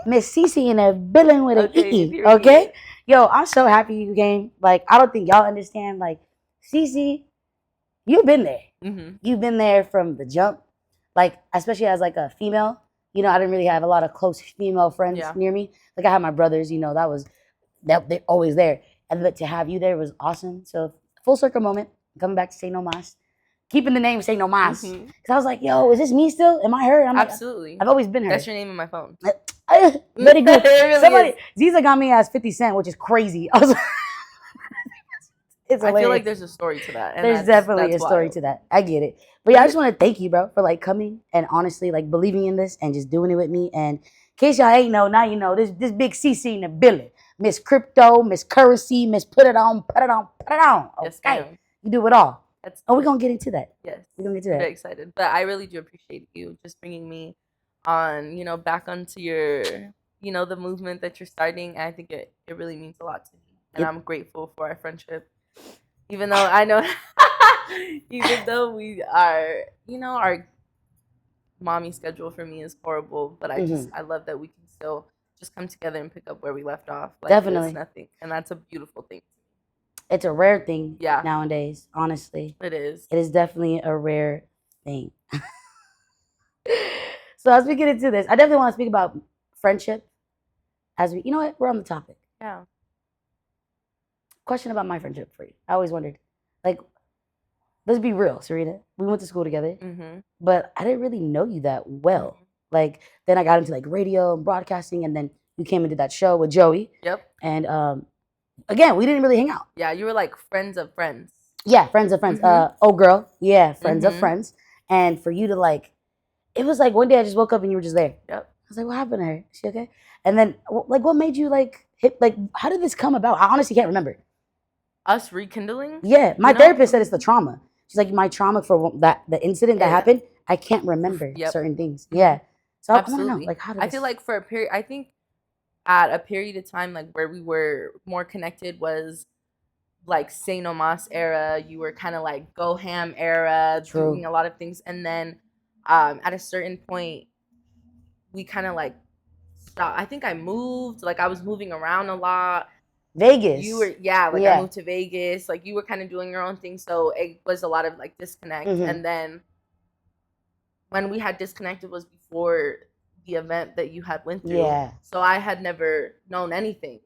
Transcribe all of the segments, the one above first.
Miss Cici in a building with an Okay, E. period. Okay, yo, I'm so happy you came. Like, I don't think y'all understand. Like, Cici, you've been there. Mm-hmm. You've been there from the jump. Like, especially as like a female. You know, I didn't really have a lot of close female friends Yeah. near me. Like, I had my brothers. You know, that they're always there. And but to have you there was awesome. So full circle moment. Coming back to SayNoMas, keeping the name SayNoMas. Mm-hmm. Because I was like, yo, is this me still? Am I her? I'm like, Absolutely. I've always been her. That's your name in my phone. Very good. It really Somebody, is. Ziza got me as 50 Cent, which is crazy. I was it's I feel like hilarious. there's a story to that. And There's definitely a story wild. to that. I get it. But yeah, I just want to thank you, bro, for like coming and honestly like believing in this and just doing it with me. And in case y'all ain't know, now you know this big CC in the building. Miss Crypto, Miss Currency, Miss Put It On, Put It On, Put It On. Okay. Yes, ma'am. You do it all. That's Oh, we're gonna get into that. yes. We're gonna get to I'm that. very excited. But I really do appreciate you just bringing me on, back onto your, the movement that you're starting. And I think it really means a lot to me. And I'm grateful for our friendship. Even though I know, even though we are, our mommy schedule for me is horrible, but I love that we can still just come together and pick up where we left off. Like Definitely. It's nothing. And that's a beautiful thing. It's a rare thing Yeah. nowadays, honestly. It is. It is definitely a rare thing. So as we get into this, I definitely want to speak about friendship. You know what? We're on the topic. Yeah. Question about my friendship for you. I always wondered, like, let's be real, Serena. We went to school together, but I didn't really know you that well. Like, then I got into like radio and broadcasting, and then you came and did that show with Joey. Yep. And again, we didn't really hang out. Yeah, you were like friends of friends. Yeah, friends of friends. Oh girl, yeah, friends of friends. And for you to like, it was like one day I just woke up and you were just there. Yep. I was like, what happened to her? Is she okay? And then like, what made you like hit? Like, how did this come about? I honestly can't remember. Us rekindling? Yeah, my therapist said it's the trauma. She's like, my trauma for the incident that happened. I can't remember certain things. Yeah. So absolutely. I want to know, like, how did I feel like for a period, I think at a period of time, like where we were more connected was like SayNoMas era. You were kind of like Go Ham era, doing a lot of things, and then at a certain point, we kind of like stopped. I think I moved. Like I was moving around a lot. Vegas. You were I moved to Vegas. Like you were kind of doing your own thing, so it was a lot of like disconnect. And then when we had disconnected was before the event that you had went through. Yeah. So I had never known anything.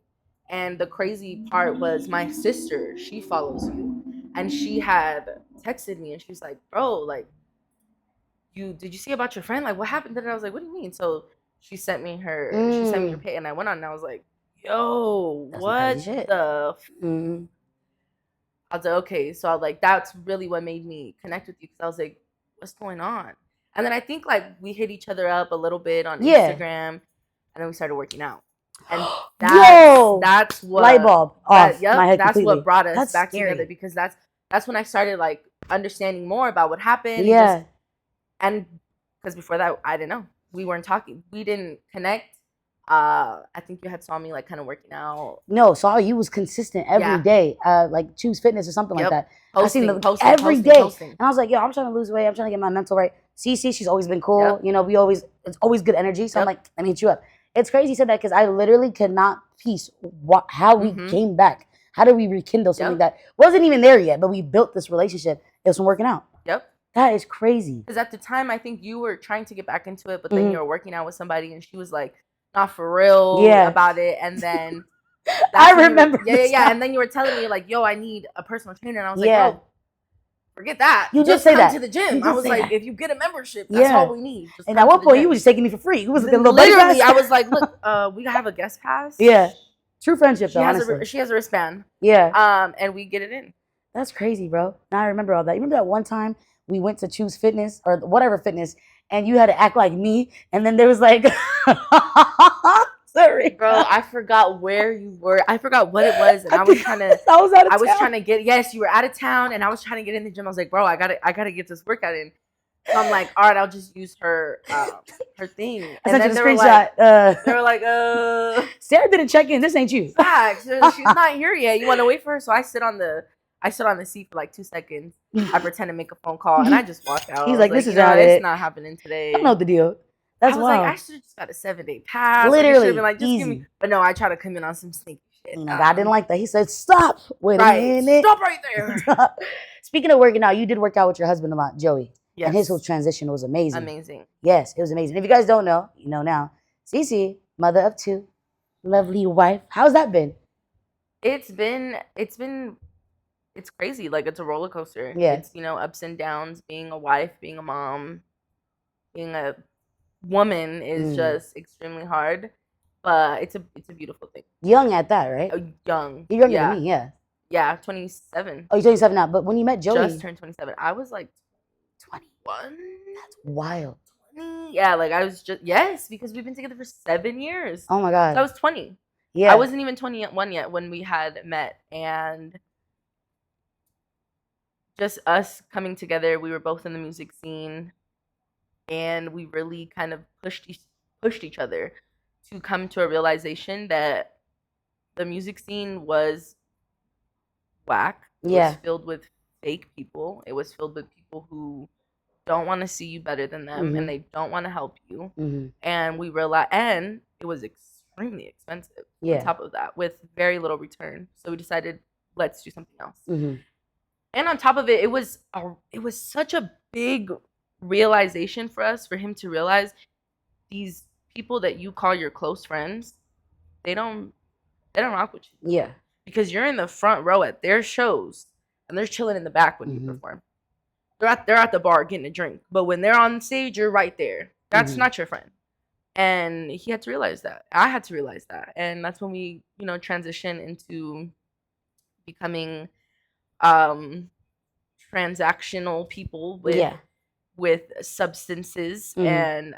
And the crazy part was my sister, she follows you. And she had texted me and she was like, bro, like, did you see about your friend? Like, what happened? And I was like, what do you mean? So she sent me her pay and I went on and I was like, yo, That's what the I was like, okay. So I was like, that's really what made me connect with you. Because I was like, what's going on? And then I think like we hit each other up a little bit on Instagram, and then we started working out. And that's what light bulb off my head that's completely. what brought us back together, because that's when I started like understanding more about what happened. Yeah. And because before that I didn't know. We weren't talking. We didn't connect. I think you had saw me like kind of working out. No, saw you was consistent every day. Like Choose Fitness or something like that. Posting, I seen every day. Posting. And I was like, yo, I'm trying to lose weight. I'm trying to get my mental right. Cici, she's always been cool. You know, it's always good energy. So I'm like, let me hit you up. It's crazy you said that because I literally could not piece how we came back. How did we rekindle something that wasn't even there yet, but we built this relationship. It was from working out. That is crazy. Because at the time, I think you were trying to get back into it, but then you were working out with somebody and she was like, not for real about it. And then I remember. And then you were telling me like, yo, I need a personal trainer. And I was like, bro, forget that. You just say come that to the gym. I was like, if you get a membership, that's all we need. Just and at one point, you were just taking me for free. It was like a little literally, I was like, look, we have a guest pass. Yeah. True friendship, she has a wristband. Yeah. And we get it in. That's crazy, bro. Now I remember all that. You remember that one time we went to Choose Fitness or whatever fitness, and you had to act like me, and then there was like, sorry, bro, I forgot where you were. I forgot what it was, and I was trying to. I was out of town. I was trying to get. Yes, you were out of town, and I was trying to get in the gym. I was like, bro, I gotta get this workout in. So I'm like, all right, I'll just use her thing. And then they were like, they were like, Sarah didn't check in. This ain't you. Facts. She's not here yet. You want to wait for her? So I sit on the seat for like 2 seconds. I pretend to make a phone call, and I just walk out. He's like, this is it's not happening today. I don't know the deal. That's I was like, I wild. should have just got a 7-day pass. Literally, like, it should have been like, just give me. easy. But no, I try to come in on some sneaky shit. You know, God didn't like that. He said, "Stop. Wait a minute. Stop right there." Speaking of working out, you did work out with your husband a lot, Joey. Yes. And his whole transition was amazing. Amazing. Yes, it was amazing. If you guys don't know, you know now. Cici, mother of 2, lovely wife. How's that been? It's crazy. Like, it's a roller coaster. Yeah. It's, ups and downs. Being a wife, being a mom, being a woman is just extremely hard. But it's a beautiful thing. Young at that, right? Young. You're younger than me, yeah. Yeah, 27. Oh, you're 27 now. But when you met Joey, just turned 27. I was like 21. That's wild. 20. Yeah, like I was yes, because we've been together for 7 years. Oh my God. So I was 20. Yeah. I wasn't even 21 yet when we had met, and just us coming together. We were both in the music scene, and we really kind of pushed each other to come to a realization that the music scene was whack. It was filled with fake people. It was filled with people who don't want to see you better than them, and they don't want to help you. And we realized, and it was extremely expensive on top of that, with very little return. So we decided, let's do something else. And on top of it, it was such a big realization for us, for him to realize these people that you call your close friends, they don't rock with you. Yeah. Because you're in the front row at their shows, and they're chilling in the back when you perform. They're at the bar getting a drink, but when they're on stage, you're right there. That's not your friend. And he had to realize that. I had to realize that, and that's when we, transition into becoming transactional people with substances, and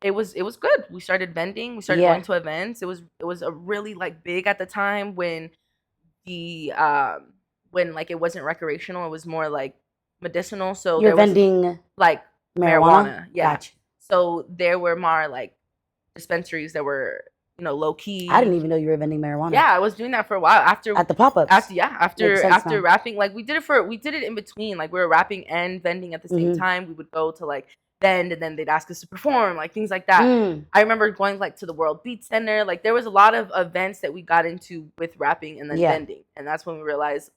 it was good. We started vending. We started going to events. It was a really like big at the time when the when like it wasn't recreational. It was more like medicinal. So you're there was vending like marijuana. Yeah. Gotcha. So there were more like dispensaries that were low key. I didn't even know you were vending marijuana. Yeah, I was doing that for a while after at the pop-ups. After rapping, like we did it in between. Like we were rapping and vending at the same time. We would go to like vend, and then they'd ask us to perform, like things like that. I remember going like to the World Beat Center. Like there was a lot of events that we got into with rapping and then vending, and that's when we realized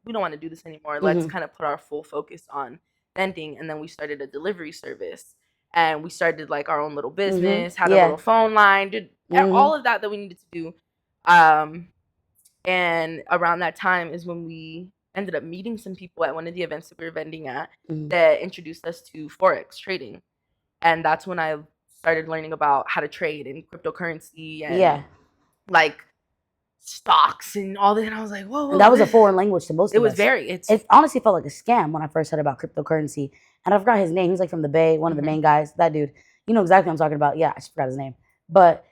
we don't want to do this anymore. Let's kind of put our full focus on vending, and then we started a delivery service, and we started like our own little business, had a little phone line, did all of that we needed to do. And around that time is when we ended up meeting some people at one of the events that we were vending at that introduced us to Forex trading. And that's when I started learning about how to trade in cryptocurrency and like stocks and all that. And I was like, whoa. And that was a foreign language to most of us. It honestly felt like a scam when I first heard about cryptocurrency. And I forgot his name. He's like from the Bay, one of the main guys. That dude. You know exactly what I'm talking about. Yeah, I just forgot his name. But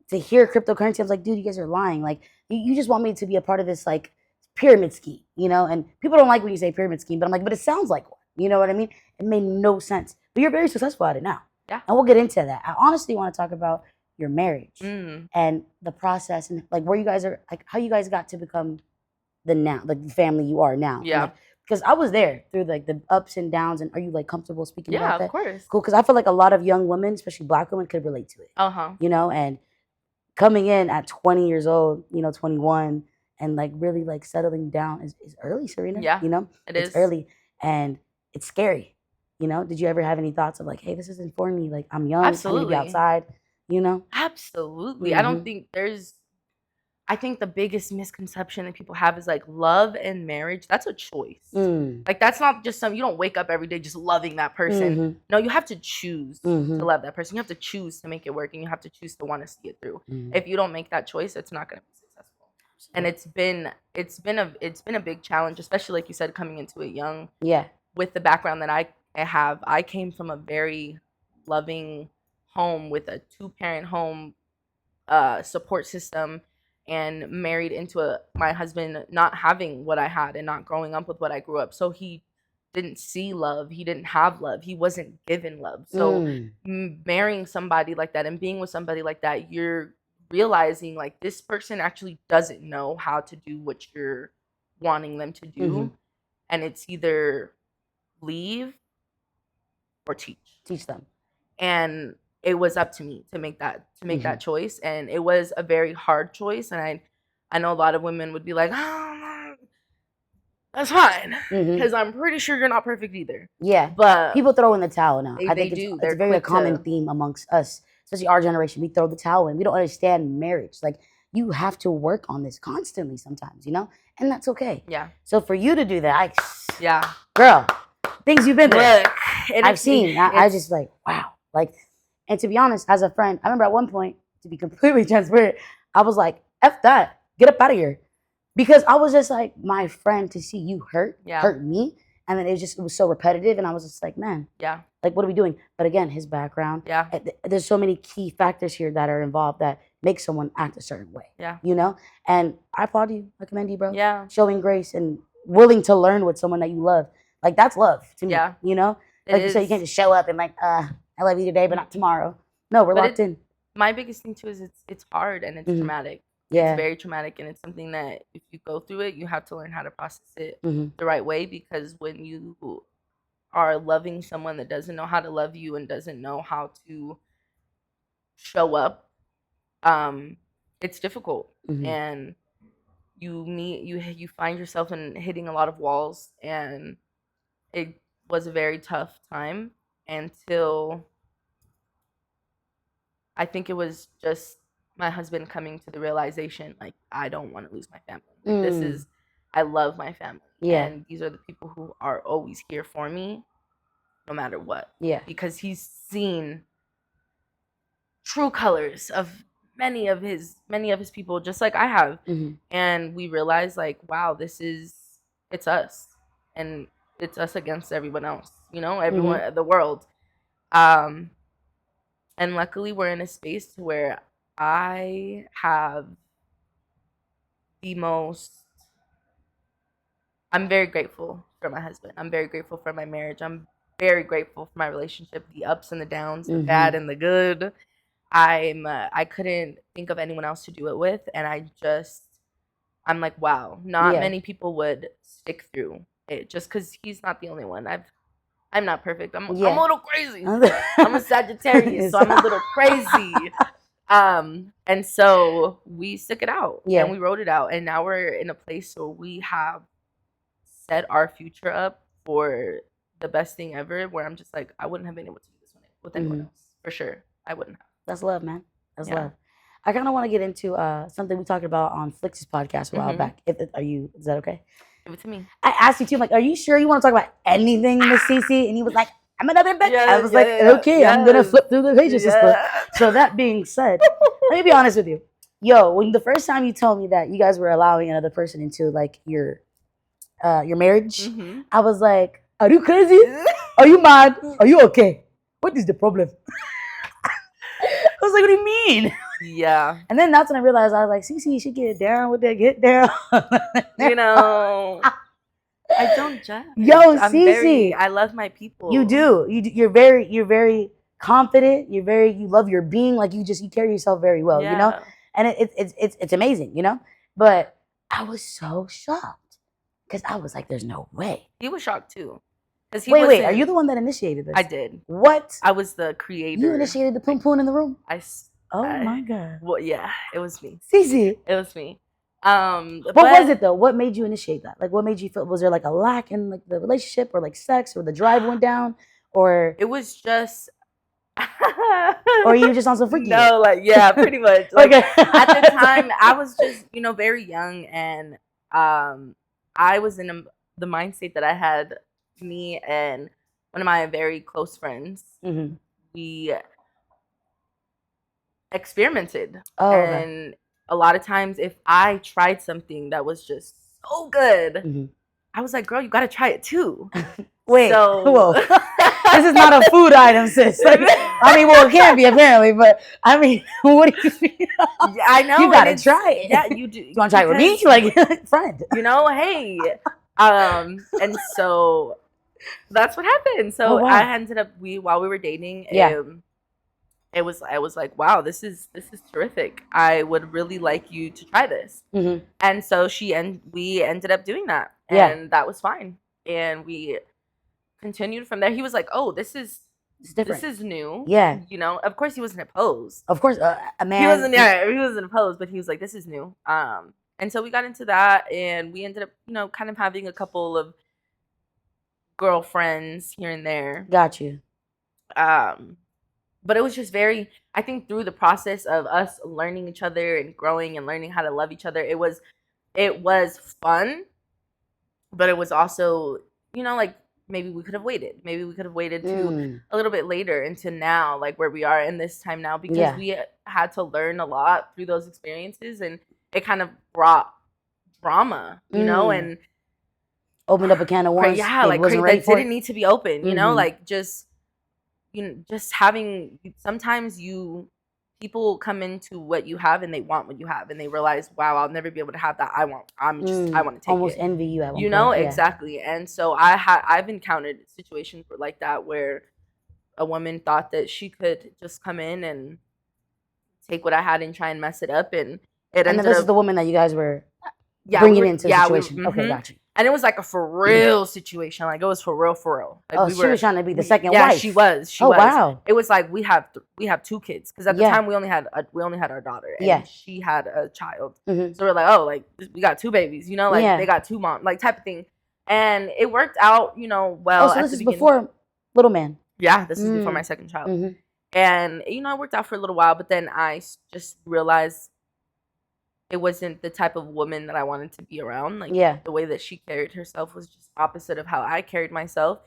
to hear cryptocurrency, I was like, dude, you guys are lying. Like, you just want me to be a part of this like pyramid scheme, and people don't like when you say pyramid scheme, but I'm like, but it sounds like one. You know what I mean? It made no sense. But you're very successful at it now. Yeah. And we'll get into that. I honestly want to talk about your marriage and the process and like where you guys are, like how you guys got to become the family you are now. Yeah. Because I was there through like the ups and downs. And are you like comfortable speaking about that? Yeah, of course. Cool. Because I feel like a lot of young women, especially Black women, could relate to it. And coming in at 20 years old, 21, and like really like settling down is early, Serena. Yeah, it's early and it's scary. Did you ever have any thoughts of like, hey, this isn't for me? Like I'm young, absolutely. I need to be outside. Absolutely. I don't think I think the biggest misconception that people have is like love and marriage. That's a choice. Like that's not just you don't wake up every day just loving that person. No, you have to choose to love that person. You have to choose to make it work, and you have to choose to want to see it through. If you don't make that choice, it's not going to be successful. And it's been a big challenge, especially like you said, coming into it young. Yeah. With the background that I have, I came from a very loving home with a 2-parent home support system, and married into my husband not having what I had and not growing up with what I grew up. So he didn't see love. He didn't have love. He wasn't given love. So marrying somebody like that and being with somebody like that, you're realizing like this person actually doesn't know how to do what you're wanting them to do. And it's either leave or teach them. and it was up to me to make that choice, and it was a very hard choice. And I know a lot of women would be like, oh, that's fine, because I'm pretty sure you're not perfect either. Yeah, but people throw in the towel now. I they think do. It's very a common theme amongst us, especially our generation. We throw the towel in. We don't understand marriage. Like, you have to work on this constantly sometimes, you know, and that's okay. Yeah. So for you to do that, yeah, girl, things you've been there. Look, I've seen. I just like, wow. Like, and to be honest, as a friend, I remember at one point, to be completely transparent, I was like, F that, get up out of here. Because I was just like, my friend, to see you hurt me. And then it was so repetitive. And I was just like, man, like, what are we doing? But again, his background. Yeah. There's so many key factors here that are involved that make someone act a certain way. Yeah. You know? And I applaud you. I commend you, bro. Yeah. Showing grace and willing to learn with someone that you love. Like, that's love to me. Yeah. You know? Like you said, you can't just show up and like, I love you today, but not tomorrow. No, we're locked in. My biggest thing too is it's hard and it's traumatic. Yeah. It's very traumatic, and it's something that if you go through it, you have to learn how to process it the right way, because when you are loving someone that doesn't know how to love you and doesn't know how to show up, it's difficult. And you find yourself in hitting a lot of walls, and it was a very tough time until I think it was just my husband coming to the realization, like, I don't want to lose my family. Like, I love my family. Yeah. And these are the people who are always here for me, no matter what. Yeah. Because he's seen true colors of many of his people, just like I have. And we realized, like, wow, it's us. And it's us against everyone else, you know, everyone, the world. And luckily we're in a space where I have I'm very grateful for my husband. I'm very grateful for my marriage. I'm very grateful for my relationship, the ups and the downs, the bad and the good. I couldn't think of anyone else to do it with. And I'm like, wow, not many people would stick through it, just because he's not the only one. I'm not perfect. I'm a little crazy. I'm a Sagittarius, so I'm a little crazy. And so we stuck it out and we wrote it out, and now we're in a place where we have set our future up for the best thing ever, where I'm just like, I wouldn't have been able to do this with anyone else. For sure. I wouldn't have. That's love, man. That's love. I kind of want to get into something we talked about on Flix's podcast a while back. Is that okay? Give it to me. I asked you too, I'm like, are you sure you want to talk about anything, Miss Cici? And he was like, I'm another bitch. I was like, okay, I'm going to flip through the pages. So that being said, let me be honest with you. Yo, when the first time you told me that you guys were allowing another person into like your marriage, I was like, are you crazy? Are you mad? Are you okay? What is the problem? I was like, what do you mean? Yeah. And then that's when I realized, I was like, Cici, you should get down with that, get down. You know, I don't judge. Yo, Cici, I love my people. You do. You're very confident. You love your being. Like, you carry yourself very well, you know? And it's amazing, you know? But I was so shocked because I was like, there's no way. He was shocked too. Wait, are you the one that initiated this? I did. What? I was the creator. You initiated the poon poon in the room? Oh my God. Well, yeah, it was me. Cici. It was me. What was it though? What made you initiate that? Like, what made you feel? Was there like a lack in like the relationship, or like sex, or the drive went down, or it was just, or you were just on some freaky? No, like, yeah, pretty much. Like, okay. At the time, I was just, very young, and I was in the mindset that I had. Me and one of my very close friends, we experimented. And a lot of times, if I tried something that was just so good, I was like, girl, you got to try it too. Wait, whoa. This is not a food item, sis. Like, I mean, well, it can be apparently, but I mean, what do you mean? Yeah, I know. You got to try it. Yeah, you do. You want to try it with me? Like, friend. Hey. And so that's what happened. So I ended up, while we were dating, I was like, wow, this is terrific. I would really like you to try this. And so we ended up doing that, and that was fine. And we continued from there. He was like, oh, this is It's different. This is new. Yeah. You know, of course he wasn't opposed. Of course, a man. He wasn't opposed, but he was like, this is new. And so we got into that, and we ended up, you know, kind of having a couple of girlfriends here and there. Got you. But it was just very, I think through the process of us learning each other and growing and learning how to love each other, it was fun, but it was also, you know, like maybe we could have waited. Maybe we could have waited to a little bit later into now, like where we are in this time now, because we had to learn a lot through those experiences, and it kind of brought drama, you know, and opened up a can of worms. Yeah, like that didn't need to be open, you know, like just, you know, just having, sometimes people come into what you have and they want what you have, and they realize, wow, I'll never be able to have that. I want to take almost it. envy you at one you know point. Exactly. And so I've encountered situations like that, where a woman thought that she could just come in and take what I had and try and mess it up, and this is the woman that you guys were bringing into the situation. Okay, gotcha. And it was like a for real situation. Like it was for real. Like she was trying to be the second wife. Yeah, she was. Wow. It was like we have 2 kids, because at the time we only had our daughter, and she had a child. So we're like, oh, like we got 2 babies, you know, like they got 2 moms, like type of thing. And it worked out, you know, well. So this is before little man. Yeah, this is before my second child. And you know, it worked out for a little while, but then I just realized it wasn't the type of woman that I wanted to be around. Like the way that she carried herself was just opposite of how I carried myself.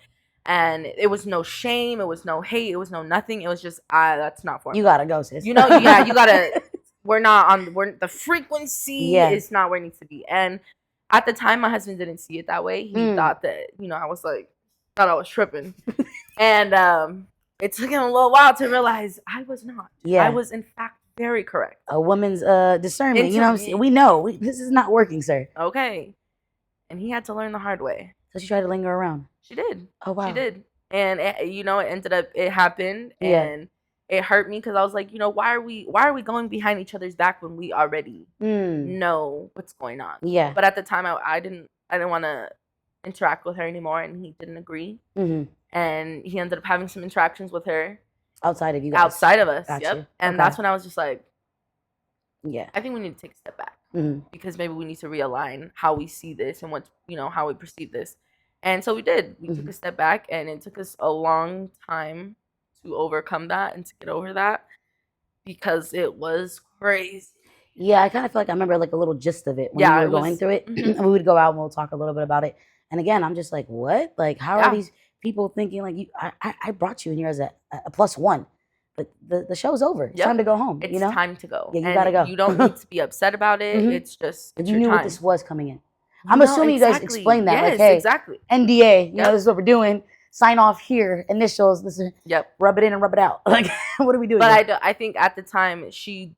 And it was no shame, it was no hate, it was no nothing. It was just, that's not for me. You gotta go, sis. You know, you gotta, the frequency is not where it needs to be. And at the time, my husband didn't see it that way. He thought that, you know, thought I was tripping. And it took him a little while to realize I was not. I was, in fact, very correct. A woman's discernment. You know what I'm saying? We know. This is not working, sir. Okay. And he had to learn the hard way. So she tried to linger around. She did. Oh, wow. She did. And, it happened. And it hurt me, because I was like, you know, why are we going behind each other's back when we already know what's going on? Yeah. But at the time, I didn't want to interact with her anymore, and he didn't agree. And he ended up having some interactions with her. Outside of you guys. Outside of us, Gotcha. And that's when I was just like, yeah, I think we need to take a step back, because maybe we need to realign how we see this and how we perceive this. And so we did. We took a step back, and it took us a long time to overcome that and to get over that, because it was crazy. Yeah, I kind of feel like I remember like a little gist of it when we were going through it. We would go out and we'll talk a little bit about it. And again, I'm just like, what? Like, how are these people thinking like you? I brought you in here as a +1, but the show's over. It's time to go home. It's time to go. Yeah, you gotta go. You don't need to be upset about it. It's just you knew what this was coming in. I'm assuming you guys explained that. Yes, like, hey, exactly. NDA. You know, this is what we're doing. Sign off here. Initials. This is. Rub it in and rub it out. Like, what are we doing? But I think at the time she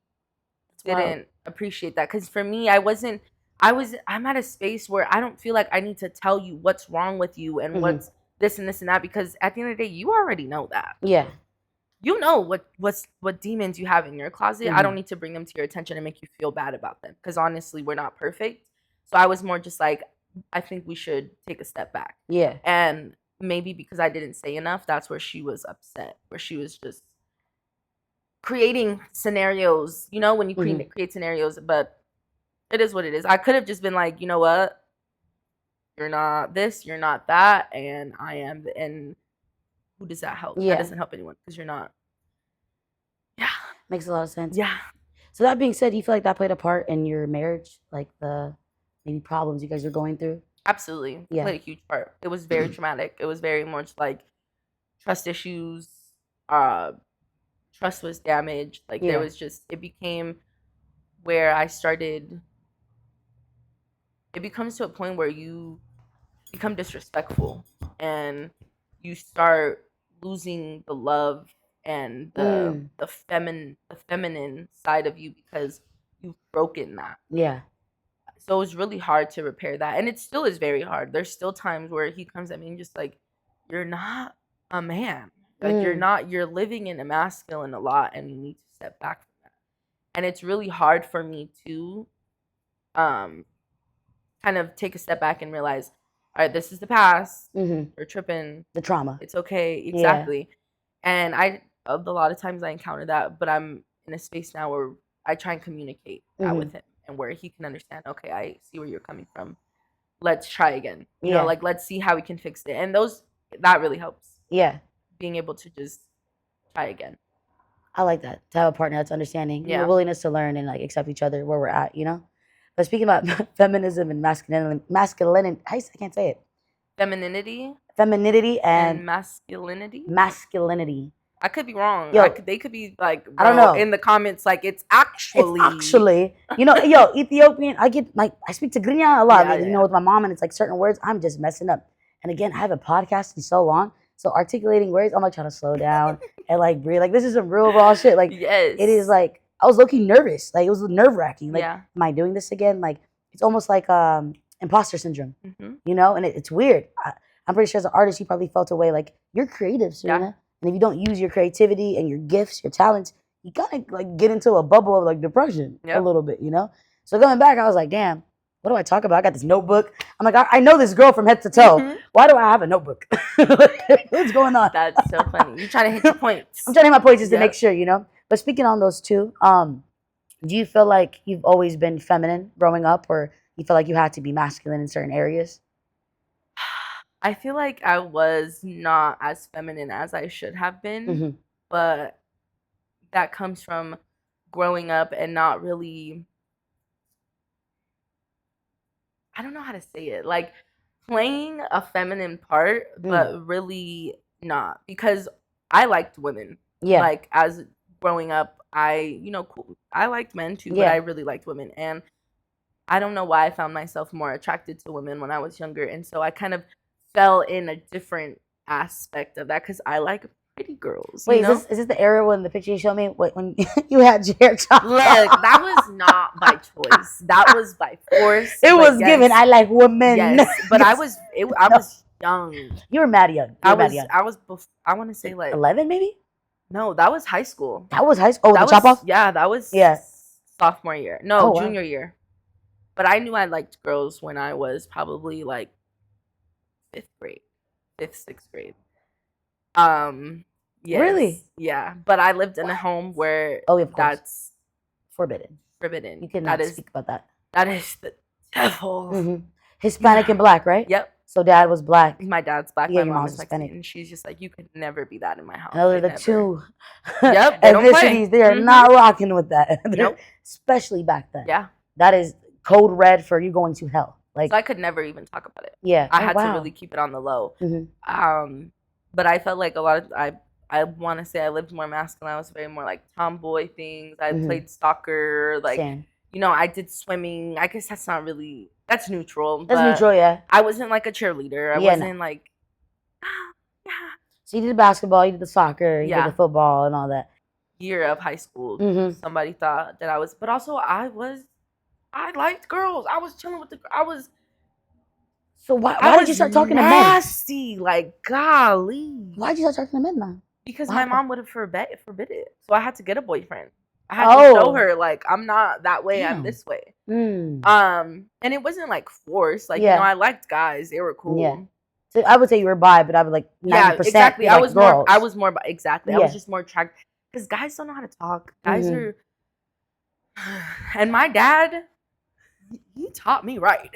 didn't appreciate that, because for me, I'm at a space where I don't feel like I need to tell you what's wrong with you and what's this and this and that, because at the end of the day, you already know that. Yeah. You know what demons you have in your closet. I don't need to bring them to your attention and make you feel bad about them, because honestly, we're not perfect. So I was more just like, I think we should take a step back. Yeah. And maybe because I didn't say enough, that's where she was upset, where she was just creating scenarios, you know, when you create scenarios, but it is what it is. I could have just been like, you know what? You're not this, you're not that, and I am. And who does that help? That doesn't help anyone, because you're not. Yeah. Makes a lot of sense. Yeah. So that being said, do you feel like that played a part in your marriage? Like the maybe problems you guys are going through? Absolutely. It played a huge part. It was very traumatic. It was very much like trust issues. Trust was damaged. Like there was just, it became where it becomes to a point where you become disrespectful and you start losing the love and the feminine side of you, because you've broken that. Yeah. So it was really hard to repair that, and it still is very hard. There's still times where he comes at me and just like, you're not a man. Like you're living in a masculine a lot, and you need to step back from that. And it's really hard for me to kind of take a step back and realize, all right, this is the past. We're tripping. The trauma. It's okay. Exactly. And a lot of times I encounter that, but I'm in a space now where I try and communicate that with him, and where he can understand, okay, I see where you're coming from. Let's try again. You know, like, let's see how we can fix it. And that really helps. Yeah. Being able to just try again. I like that. To have a partner that's understanding. Yeah. The willingness to learn and like accept each other where we're at, you know? But speaking about feminism and masculinity, I can't say it. Femininity and masculinity. I could be wrong. They could be like, bro, I don't know, in the comments, like, it's actually, you know, Ethiopian. I speak to Grinya a lot, you know, with my mom, and it's like certain words I'm just messing up. And again, I haven't podcasted in so long, so articulating words, I'm like trying to slow down and like breathe. Like, this is some real raw shit. Like, it is like, I was low-key nervous. Like, it was nerve-wracking. Like, am I doing this again? Like, it's almost like imposter syndrome, you know? And it's weird. I'm pretty sure as an artist, you probably felt a way like, you're creative, Serena. And if you don't use your creativity and your gifts, your talents, you kind of like get into a bubble of like depression a little bit, you know? So coming back, I was like, damn, what do I talk about? I got this notebook. I'm like, I know this girl from head to toe. Why do I have a notebook? What's going on? That's so funny. You're trying to hit your points. I'm trying to hit my points just to make sure, you know? But speaking on those two, do you feel like you've always been feminine growing up, or you feel like you had to be masculine in certain areas? I feel like I was not as feminine as I should have been, but that comes from growing up and not really, I don't know how to say it, like playing a feminine part, but really not, because I liked women. Like, as growing up, I liked men too, but I really liked women. And I don't know why I found myself more attracted to women when I was younger. And so I kind of fell in a different aspect of that, because I like pretty girls. Wait, is this the era when the picture you showed me, when you had your hair chopped? Look, that was not by choice. That was by force. It was given. I like women. Yes, but I was young. You were mad young. I want to say like 11, maybe. No, that was high school. That was high school. Oh, the chop off. Yeah, that was sophomore year. No, junior year. But I knew I liked girls when I was probably like 6th grade. Yes. Really? Yeah, but I lived in a home where that's forbidden. You cannot speak about that. That is the devil. Hispanic and black, right? Yep. So dad was black. My dad's black. My mom is Hispanic, and she's just like, you could never be that in my house. Those are the two ethnicities. They are not rocking with that. Nope. Especially back then. Yeah. That is code red for you going to hell. Like, so I could never even talk about it. Yeah. I had to really keep it on the low. But I felt like a lot of I want to say I lived more masculine. I was very more like tomboy things. I played soccer. Like, you know, I did swimming. I guess that's not really, that's neutral. That's neutral, yeah. I wasn't like a cheerleader. I wasn't like, So you did basketball, you did the soccer, you did the football and all that. Year of high school, somebody thought that I was, but also I liked girls. I was chilling with So why did you start talking to men? Nasty, like, golly. Why did you start talking to men then? Because my mom would have forbid it. So I had to get a boyfriend. I had to show her, like, I'm not that way. I'm this way. And it wasn't like forced. Like, you know, I liked guys. They were cool. Yeah. So I would say you were bi, but I would like 90%. Exactly. Like I was more exactly. I was just more attracted, because guys don't know how to talk. Guys are, and my dad, he taught me right.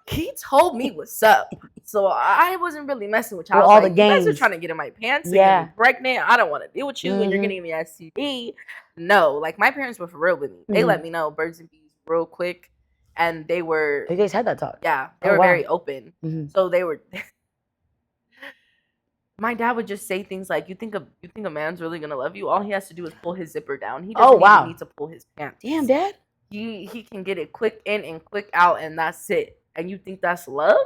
He told me what's up. So I wasn't really messing with y'all. All the games. You guys are trying to get in my pants and get me pregnant. I don't want to deal with you and you're getting me STD. No, like, my parents were for real with me. They let me know birds and bees real quick. And they were... You guys had that talk? Yeah. They were very open. So they were... My dad would just say things like, you think a man's really going to love you? All he has to do is pull his zipper down. He doesn't even need to pull his pants. Damn, Dad. He can get it quick in and quick out, and that's it. And you think that's love?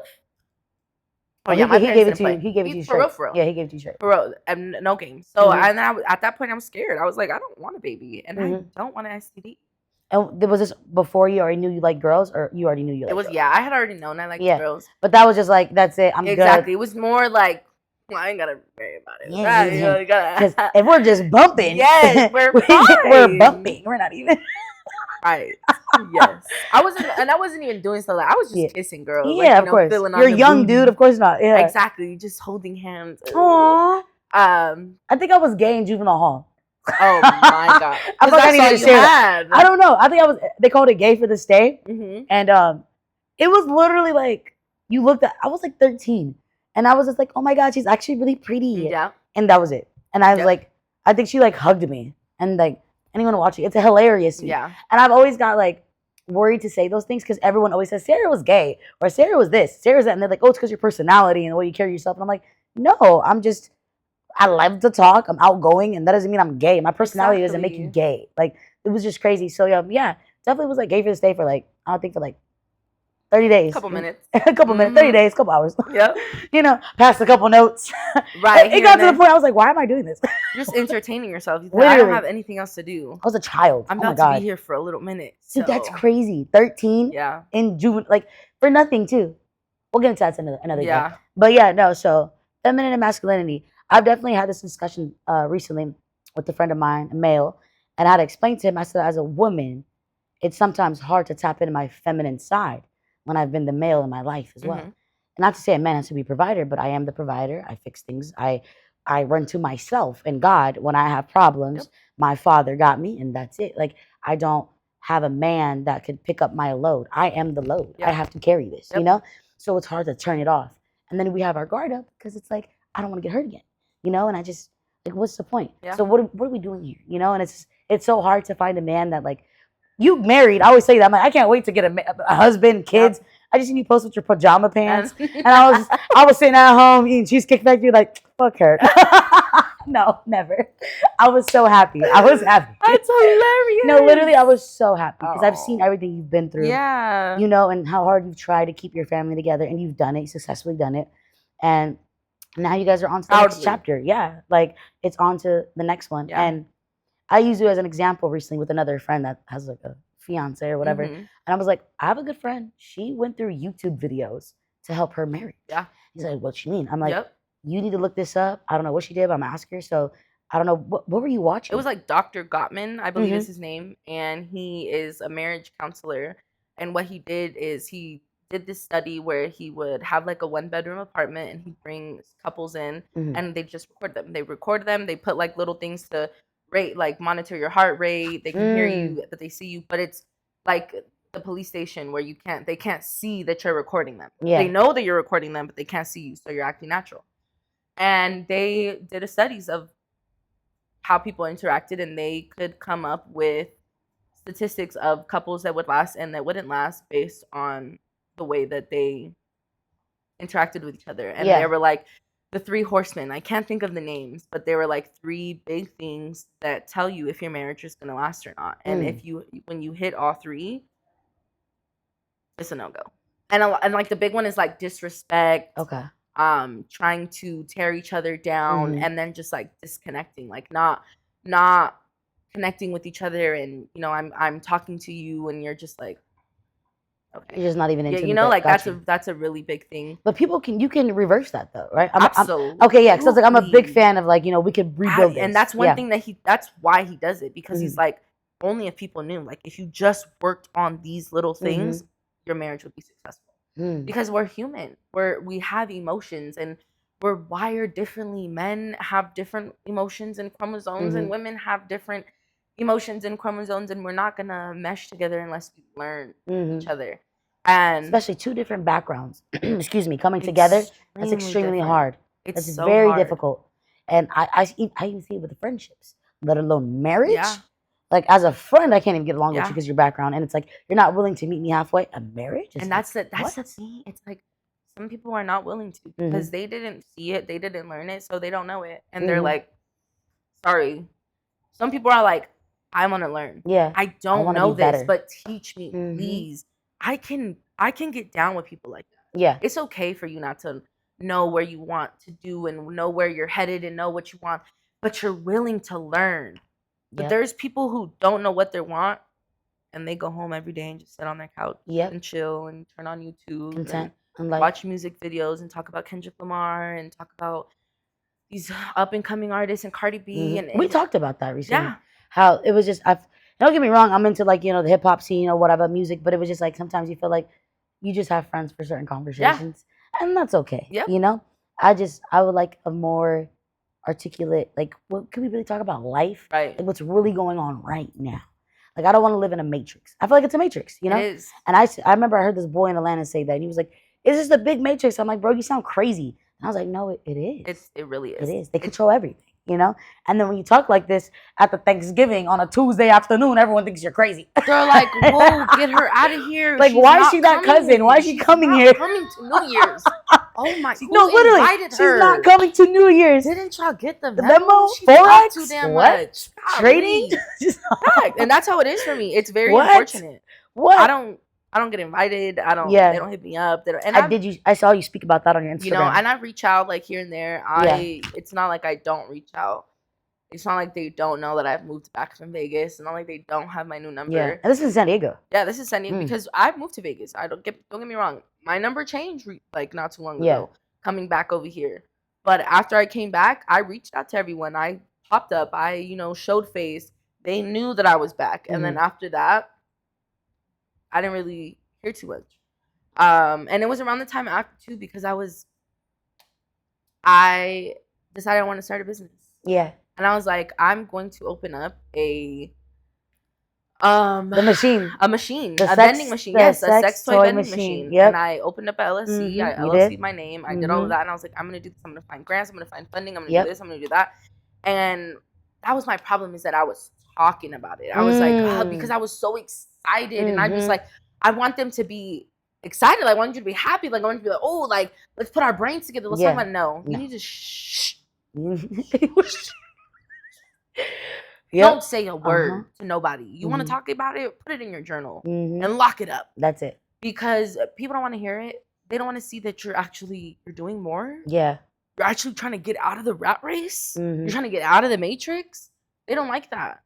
Oh yeah, he gave it to you. He gave it to you straight. For real. Yeah, he gave it to you straight. For real, and no games. So and at that point, I'm scared. I was like, I don't want a baby, and I don't want an STD. And was this before you already knew you liked girls, or you already knew you liked girls? I had already known I liked girls. But that was just like, that's it. I'm good. Exactly. It was more like, well, I ain't gotta worry about it. Yeah. Because if we're just bumping, we're fine. We're bumping. We're not even. Right. Yes. I wasn't even doing stuff. Like, I was just kissing girls. Yeah, like, of course. You're a young dude. Of course not. Yeah. Exactly. Just holding hands. Aww. I think I was gay in juvenile hall. Oh my God. I thought I needed to share that. I don't know. I think I was. They called it gay for the stay, and it was literally like you looked at. I was like 13, and I was just like, oh my God, she's actually really pretty. Yeah. And that was it. And I was like, I think she like hugged me, and like anyone watching, it's a hilarious scene. Yeah. And I've always got like worried to say those things because everyone always says Sarah was gay or Sarah was this, Sarah's that, and they're like, oh, it's because your personality and the way you carry yourself. And I'm like, no, I love to talk. I'm outgoing, and that doesn't mean I'm gay. My personality doesn't make you gay. Like, it was just crazy. So yeah, definitely was like gay for the stay for like, I don't think for like 30 days. Couple minutes. A couple minutes, 30 days, couple hours. Yep. You know, passed a couple notes. Right. It got to the point I was like, why am I doing this? Just entertaining yourself. Literally. I don't have anything else to do. I was a child. I'm about to be here for a little minute. So. Dude, that's crazy. 13 in June, like for nothing too. We'll get into that another day. But yeah, no, so feminine and masculinity. I've definitely had this discussion recently with a friend of mine, a male, and I had to explain to him, I said, as a woman, it's sometimes hard to tap into my feminine side when I've been the male in my life as well. And not to say a man has to be a provider, but I am the provider. I fix things. I run to myself and God when I have problems. My father got me, and that's it. Like, I don't have a man that could pick up my load. I am the load. I have to carry this, you know? So it's hard to turn it off. And then we have our guard up because it's like, I don't want to get hurt again, you know? And I just, like, what's the point? So what are we doing here, you know? And it's so hard to find a man that, like, you married. I always say that. I'm like, I can't wait to get a husband, kids. I just seen you post with your pajama pants. And I was sitting at home eating Cheesecake Factory like, fuck her. No, never. I was so happy. I was happy. That's hilarious. No, literally, I was so happy because I've seen everything you've been through. Yeah. You know, and how hard you've tried to keep your family together, and you've done it, you've successfully done it. And now you guys are on to the next chapter. Yeah. Like, it's on to the next one. And I used it as an example recently with another friend that has like a fiance or whatever. And I was like, I have a good friend. She went through YouTube videos to help her marriage. Yeah. He's like, what you mean? I'm like, you need to look this up. I don't know what she did, but I'm gonna ask her. So I don't know. What were you watching? It was like Dr. Gottman, I believe is his name. And he is a marriage counselor. And what he did is he did this study where he would have like a 1-bedroom apartment and he brings couples in and they just record them. They record them. They put like little things to rate, like monitor your heart rate. They can hear you, but they see you. But it's like the police station where they can't see that you're recording them. They know that you're recording them, but they can't see you, so you're acting natural. And they did a studies of how people interacted, and they could come up with statistics of couples that would last and that wouldn't last based on the way that they interacted with each other. And they were like the 3 horsemen. I can't think of the names, but they were like 3 big things that tell you if your marriage is going to last or not. And when you hit all 3, it's a no-go. And like the big one is like disrespect. Okay. Trying to tear each other down and then just like disconnecting, like not connecting with each other. And you know, I'm talking to you and you're just like, okay, you're just not even into you know, like that's a really big thing. But you can reverse that though, right? Absolutely. Okay, yeah, because like I'm a big fan of like, you know, we could rebuild this. And that's one thing that's why he does it, because he's like, only if people knew, like if you just worked on these little things, your marriage would be successful. Because we're human. We have emotions and we're wired differently. Men have different emotions and chromosomes and women have different emotions and chromosomes, and we're not gonna mesh together unless we learn each other. And especially 2 different backgrounds, excuse me, coming together, that's extremely hard. It's so very difficult. And I even see it with the friendships, let alone marriage. Yeah. Like, as a friend, I can't even get along with you because your background. And it's like, you're not willing to meet me halfway. A marriage? And that's the thing. It's like, some people are not willing to because they didn't see it. They didn't learn it. So they don't know it. And they're like, sorry. Some people are like, I want to learn. Yeah. I don't know this, but teach me, please. I can get down with people like that. Yeah. It's okay for you not to know where you want to do and know where you're headed and know what you want, but you're willing to learn. But there's people who don't know what they want, and they go home every day and just sit on their couch and chill and turn on YouTube and watch music videos and talk about Kendrick Lamar and talk about these up and coming artists and Cardi B. And we talked about that recently. Yeah, how it was just. Don't get me wrong. I'm into like, you know, the hip hop scene or whatever music, but it was just like sometimes you feel like you just have friends for certain conversations, and that's okay. Yeah, you know, I would like a more articulate, like, what can we really talk about life? Right. Like, what's really going on right now? Like, I don't want to live in a matrix. I feel like it's a matrix, you know? It is. And I remember I heard this boy in Atlanta say that. And he was like, is this the big matrix? I'm like, bro, you sound crazy. And I was like, no, it is. It really is. It is. They control everything, you know? And then when you talk like this at the Thanksgiving on a Tuesday afternoon, everyone thinks you're crazy. They're like, whoa, get her out of here. Like, why is she that cousin? Why is she coming here? Coming to New Year's. Oh my God. No, literally. She's not coming to New Year's. Didn't y'all get the memo? She's Forex? too damn What? much. Trading? And that's how it is for me. It's very What? unfortunate. What? I don't get invited. They don't hit me up. I saw you speak about that on your Instagram. You know, and I reach out like here and there. It's not like I don't reach out. It's not like they don't know that I've moved back from Vegas. It's not like they don't have my new number. Yeah, and this is in San Diego. Yeah, this is San Diego because I've moved to Vegas. Don't get me wrong. My number changed like not too long ago, coming back over here. But after I came back, I reached out to everyone. I popped up. I showed face. They knew that I was back, and then after that, I didn't really hear too much. And it was around the time after too because I decided I want to start a business. Yeah. And I was like, I'm going to open up a machine. A vending machine. Yes, a sex toy vending machine. Yep. And I opened up a LLC. I LLC'd my name. I did all of that. And I was like, I'm going to do this. I'm going to find grants. I'm going to find funding. I'm going to do this. I'm going to do that. And that was my problem is that I was talking about it. I was like, because I was so excited. And I'm just like, I want them to be excited. Like, I want you to be happy. Like, I want you to be like, oh, like, let's put our brains together. Let's talk about it. No. You need to shh. Don't say a word to nobody. You want to talk about it? Put it in your journal and lock it up. That's it. Because people don't want to hear it. They don't want to see that you're doing more. Yeah. You're actually trying to get out of the rat race. You're trying to get out of the matrix. They don't like that.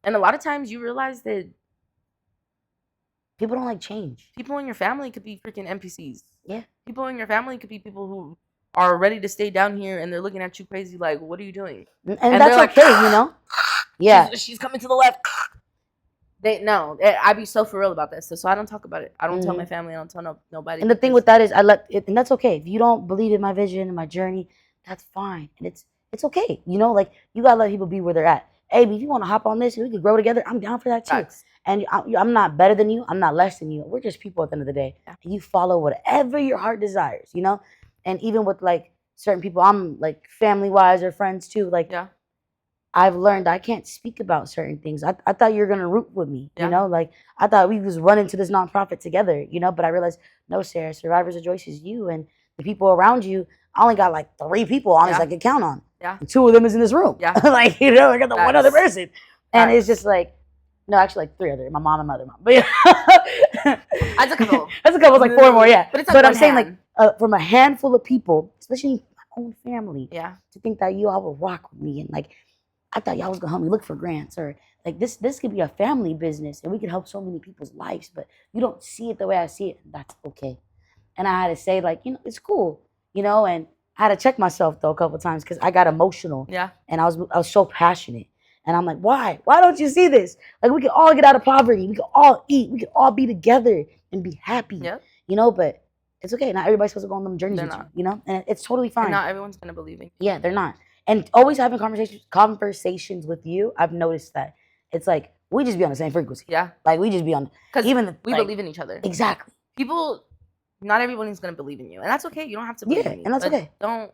And a lot of times you realize that people don't like change. People in your family could be freaking NPCs. Yeah. People in your family could be people who are ready to stay down here and they're looking at you crazy like, what are you doing? And that's like, okay, you know? Yeah. She's coming to the left. I'd be so for real about that stuff. So I don't talk about it. I don't tell my family. I don't tell nobody. And the thing with that is and that's okay. If you don't believe in my vision and my journey, that's fine. And it's okay. You know, like you gotta let people be where they're at. Hey, if you want to hop on this and we can grow together, I'm down for that too. Facts. And I'm not better than you. I'm not less than you. We're just people at the end of the day. Yeah. And you follow whatever your heart desires, you know? And even with like certain people, I'm like family wise or friends too. Like, I've learned I can't speak about certain things. I thought you were gonna root with me, you know? Like I thought we was running to this nonprofit together, you know? But I realized, no, Sarah, Survivors of Joyce is you and the people around you. I only got like 3 people honest I can count on. Yeah. And 2 of them is in this room. Yeah. Like, you know, I got the one other person. And it's just like, no, actually like 3 other, my mom and my other mom. But yeah. That's a couple. That's a couple, it's like 4 more, yeah. But it's like I'm saying like from a handful of people, especially my own family, to think that you all will rock with me and like I thought y'all was gonna help me look for grants or like this could be a family business and we could help so many people's lives, but you don't see it the way I see it. That's okay. And I had to say like, you know, it's cool, you know, and I had to check myself though a couple of times because I got emotional. Yeah. And I was so passionate. And I'm like, why? Why don't you see this? Like we can all get out of poverty. We can all eat. We can all be together and be happy. Yep. You know, but it's okay. Not everybody's supposed to go on them journeys with you, you know? And it's totally fine. And not everyone's gonna believe in you. Yeah, they're not. And always having conversations with you, I've noticed that it's like we just be on the same frequency. Yeah. Like we just be on because we believe in each other. Exactly. People, not everybody's gonna believe in you. And that's okay. You don't have to believe in me. And that's okay. Don't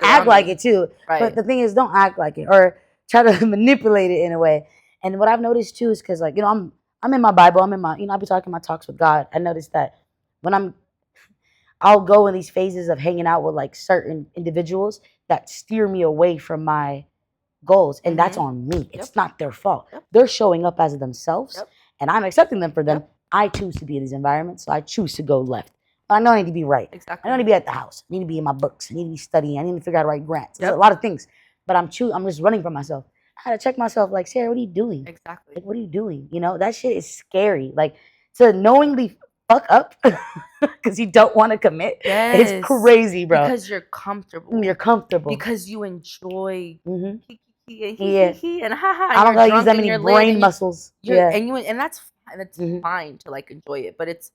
act like it too. Right. But the thing is, don't act like it or try to manipulate it in a way. And what I've noticed too is because like, you know, I'm in my Bible, I'm in my, you know, I'll be talking my talks with God. I noticed that when I'll go in these phases of hanging out with like certain individuals that steer me away from my goals. And that's on me. It's not their fault. They're showing up as themselves and I'm accepting them for them. I choose to be in these environments. So I choose to go left. I know I need to be right. Exactly. I don't need to be at the house. I need to be in my books. I need to be studying. I need to figure out how to write grants. There's a lot of things. But I'm just running from myself. I had to check myself like, Sarah, what are you doing? Exactly. Like, what are you doing? You know, that shit is scary. Like, to knowingly fuck up because you don't want to commit. Yes. It's crazy, bro. Because you're comfortable. You're comfortable. Because you enjoy and haha. I don't gotta use that many brain muscles. And that's fine. It's fine to like enjoy it, but it's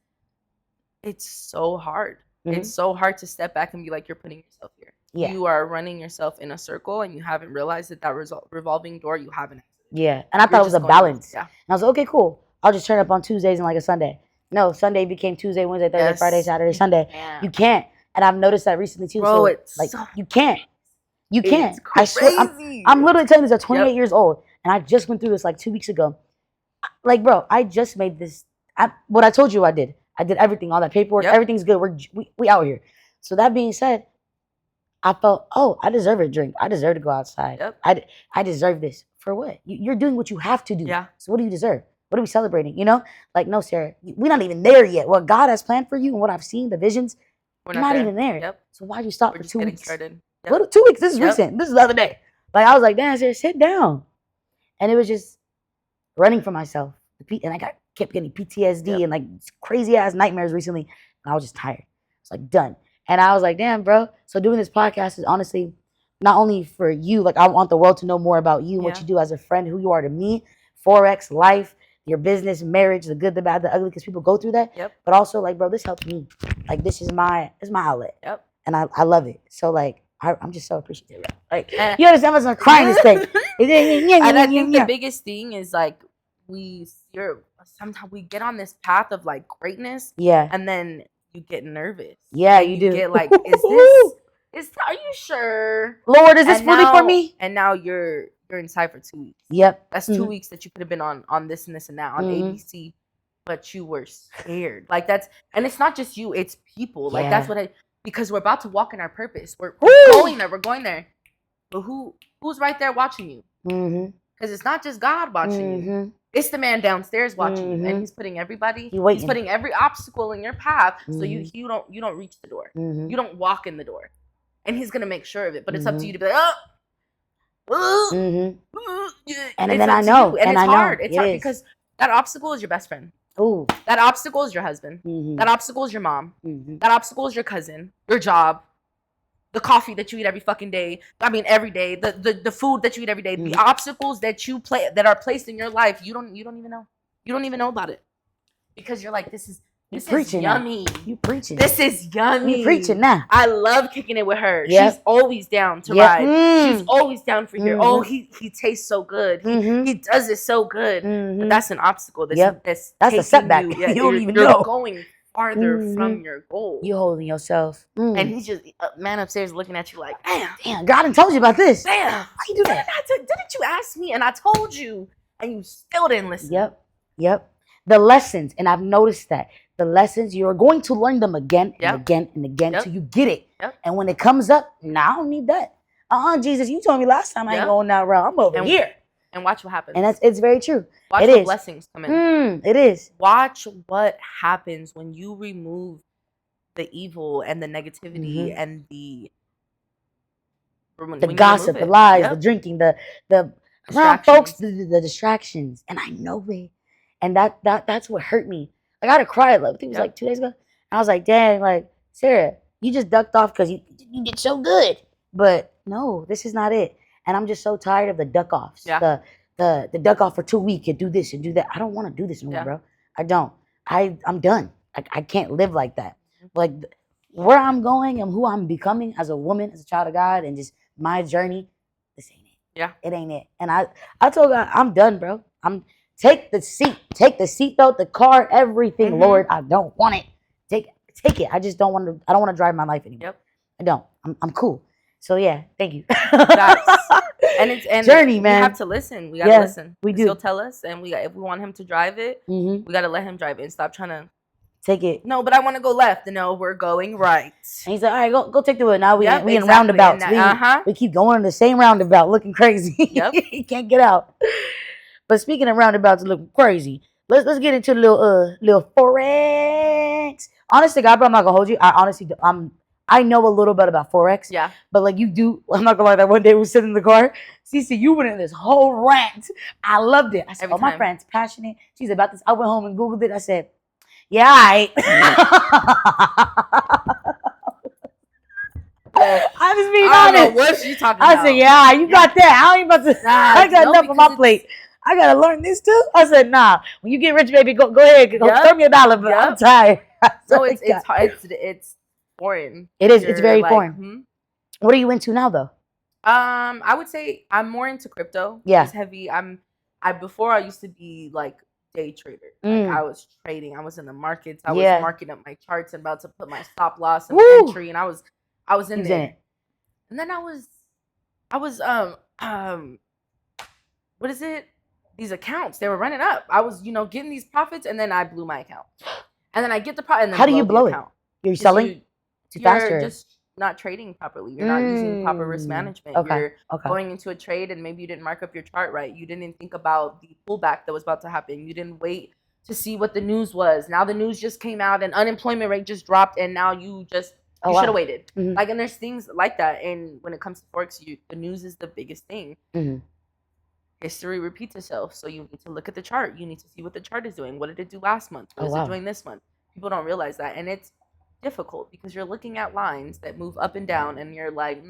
so hard. It's so hard to step back and be like, you're putting yourself here. Yeah. You are running yourself in a circle, and you haven't realized that revolving door you haven't exited. Yeah, and I thought it was a balance. And I was like, okay, cool. I'll just turn up on Tuesdays and like a Sunday. No, Sunday became Tuesday, Wednesday, Thursday, Friday, Saturday, Sunday. You can't. And I've noticed that recently too. Bro, so it's like you can't. You can't. I swear, I'm literally telling this at 28 years old, and I just went through this like 2 weeks ago. Like, bro, I just made this. What I told you I did. I did everything, all that paperwork. Everything's good. We out here. So that being said, I felt, oh, I deserve a drink. I deserve to go outside. I deserve this. For what? You're doing what you have to do. Yeah. So what do you deserve? What are we celebrating? You know? Like, no, Sarah, we're not even there yet. What God has planned for you and what I've seen, the visions, we're not even there. Yep. So why'd you stop We're for 2 weeks? Started. Yep. 2 weeks. This is recent. This is the other day. Like, I was like, damn, Sarah, sit down. And it was just running from myself. And I kept getting PTSD and like crazy ass nightmares recently. And I was just tired. It's like done. And I was like, damn, bro. So doing this podcast is honestly not only for you. Like, I want the world to know more about you, what you do as a friend, who you are to me, Forex, life, your business, marriage, the good, the bad, the ugly, because people go through that. But also, like, bro, this helped me. Like, this is my outlet. And I love it. So, like, I'm just so appreciative. Like, you understand? I'm crying this thing. And I think the biggest thing is, like, sometimes we get on this path of, like, greatness. And then you get nervous. You do. Get like, are you sure? Lord, is this fully for me? And now you're inside for 2 weeks. That's 2 weeks that you could have been on this and this and that on ABC, but you were scared. Like, and it's not just you, it's people. Like, that's what because we're about to walk in our purpose. We're going there. We're going there. But who's right there watching you? Because it's not just God watching you. It's the man downstairs watching you, and he's putting he's putting every obstacle in your path, so you don't reach the door. You don't walk in the door, and he's gonna make sure of it. But it's up to you to be like, and then I know, and it's hard. It's hard because that obstacle is your best friend. That obstacle is your husband. That obstacle is your mom. That obstacle is your cousin. Your job. The coffee that you eat every fucking day. I mean, every day. The food that you eat every day. The obstacles that that are placed in your life. You don't even know. You don't even know about it, because you're like, this is yummy. You preaching. This is yummy. You preaching now. I love kicking it with her. She's always down to ride. She's always down for here. Oh, he tastes so good. He does it so good. But that's an obstacle. That's a setback. You don't even know. You're going farther from your goal. You holding yourself. And he's just man upstairs looking at you like, damn, God done told you about this. Damn, why you do that? Didn't you ask me? And I told you, and you still didn't listen. Yep. The lessons, and I've noticed that the lessons, you're going to learn them again and again and again till you get it. And when it comes up, I don't need that. Jesus, you told me last time I ain't going that route. I'm over here. And watch what happens. And it's very true. Watch the blessings come in. It is. Watch what happens when you remove the evil and the negativity and the gossip, the lies, the drinking, the around folks, the distractions. And I know it. And that's what hurt me. I got to cry. I think it was like 2 days ago. And I was like, dang, like, Sarah, you just ducked off because you did so good. But no, this is not it. And I'm just so tired of the duck offs. The duck off for 2 weeks and do this and do that. I don't want to do this anymore, bro. I don't. I'm done. I can't live like that. Like, where I'm going and who I'm becoming as a woman, as a child of God, and just my journey, this ain't it. It ain't it. And I told God, I'm done, bro. Take the seatbelt, the car, everything, Lord. I don't want it. Take it. I just don't want to. I don't want to drive my life anymore. I don't. I'm cool. So yeah, thank you. And journey, man. We have to listen. We gotta listen. We do. He'll tell us, and if we want him to drive it, we gotta let him drive it and stop trying to take it. No, but I want to go left. No, we're going right. And he's like, all right, go take the wood. Now we in roundabouts. We keep going in the same roundabout, looking crazy. He can't get out. But speaking of roundabouts looking crazy, let's get into the little Forex. Honestly, God, bro, I'm not gonna hold you. I know a little bit about Forex. But like you do, I'm not gonna lie, that one day we were sitting in the car, Cici, you went in this whole rant. I loved it. I said, my friend's passionate. She's about this. I went home and Googled it. I said, yeah, I just being honest. I don't know what she talking about. I said, yeah, you got that. I ain't about to. I got enough on my plate. I gotta learn this too. I said, nah. When you get rich, baby, go ahead. Throw me $1, but I'm tired. So it's foreign. It is. It's very foreign. What are you into now, though? I would say I'm more into crypto. Yeah. It's heavy. Before I used to be like day trader. Like I was trading. I was in the markets. I was marking up my charts and about to put my stop loss and entry, and I was in there. And then I was what is it? These accounts, they were running up. I was, getting these profits, and then I blew my account. And then I get the profit, and then how do you blow it? You're selling too fast, you're just not trading properly. You're not using proper risk management. You're going into a trade, and maybe you didn't mark up your chart right. You didn't think about the pullback that was about to happen. You didn't wait to see what the news was. Now the news just came out, and unemployment rate just dropped, and now you just you should have waited. Like, and there's things like that. And when it comes to forex, the news is the biggest thing. History repeats itself, so you need to look at the chart. You need to see what the chart is doing. What did it do last month? What is it doing this month? People don't realize that, and it's difficult because you're looking at lines that move up and down, and you're like,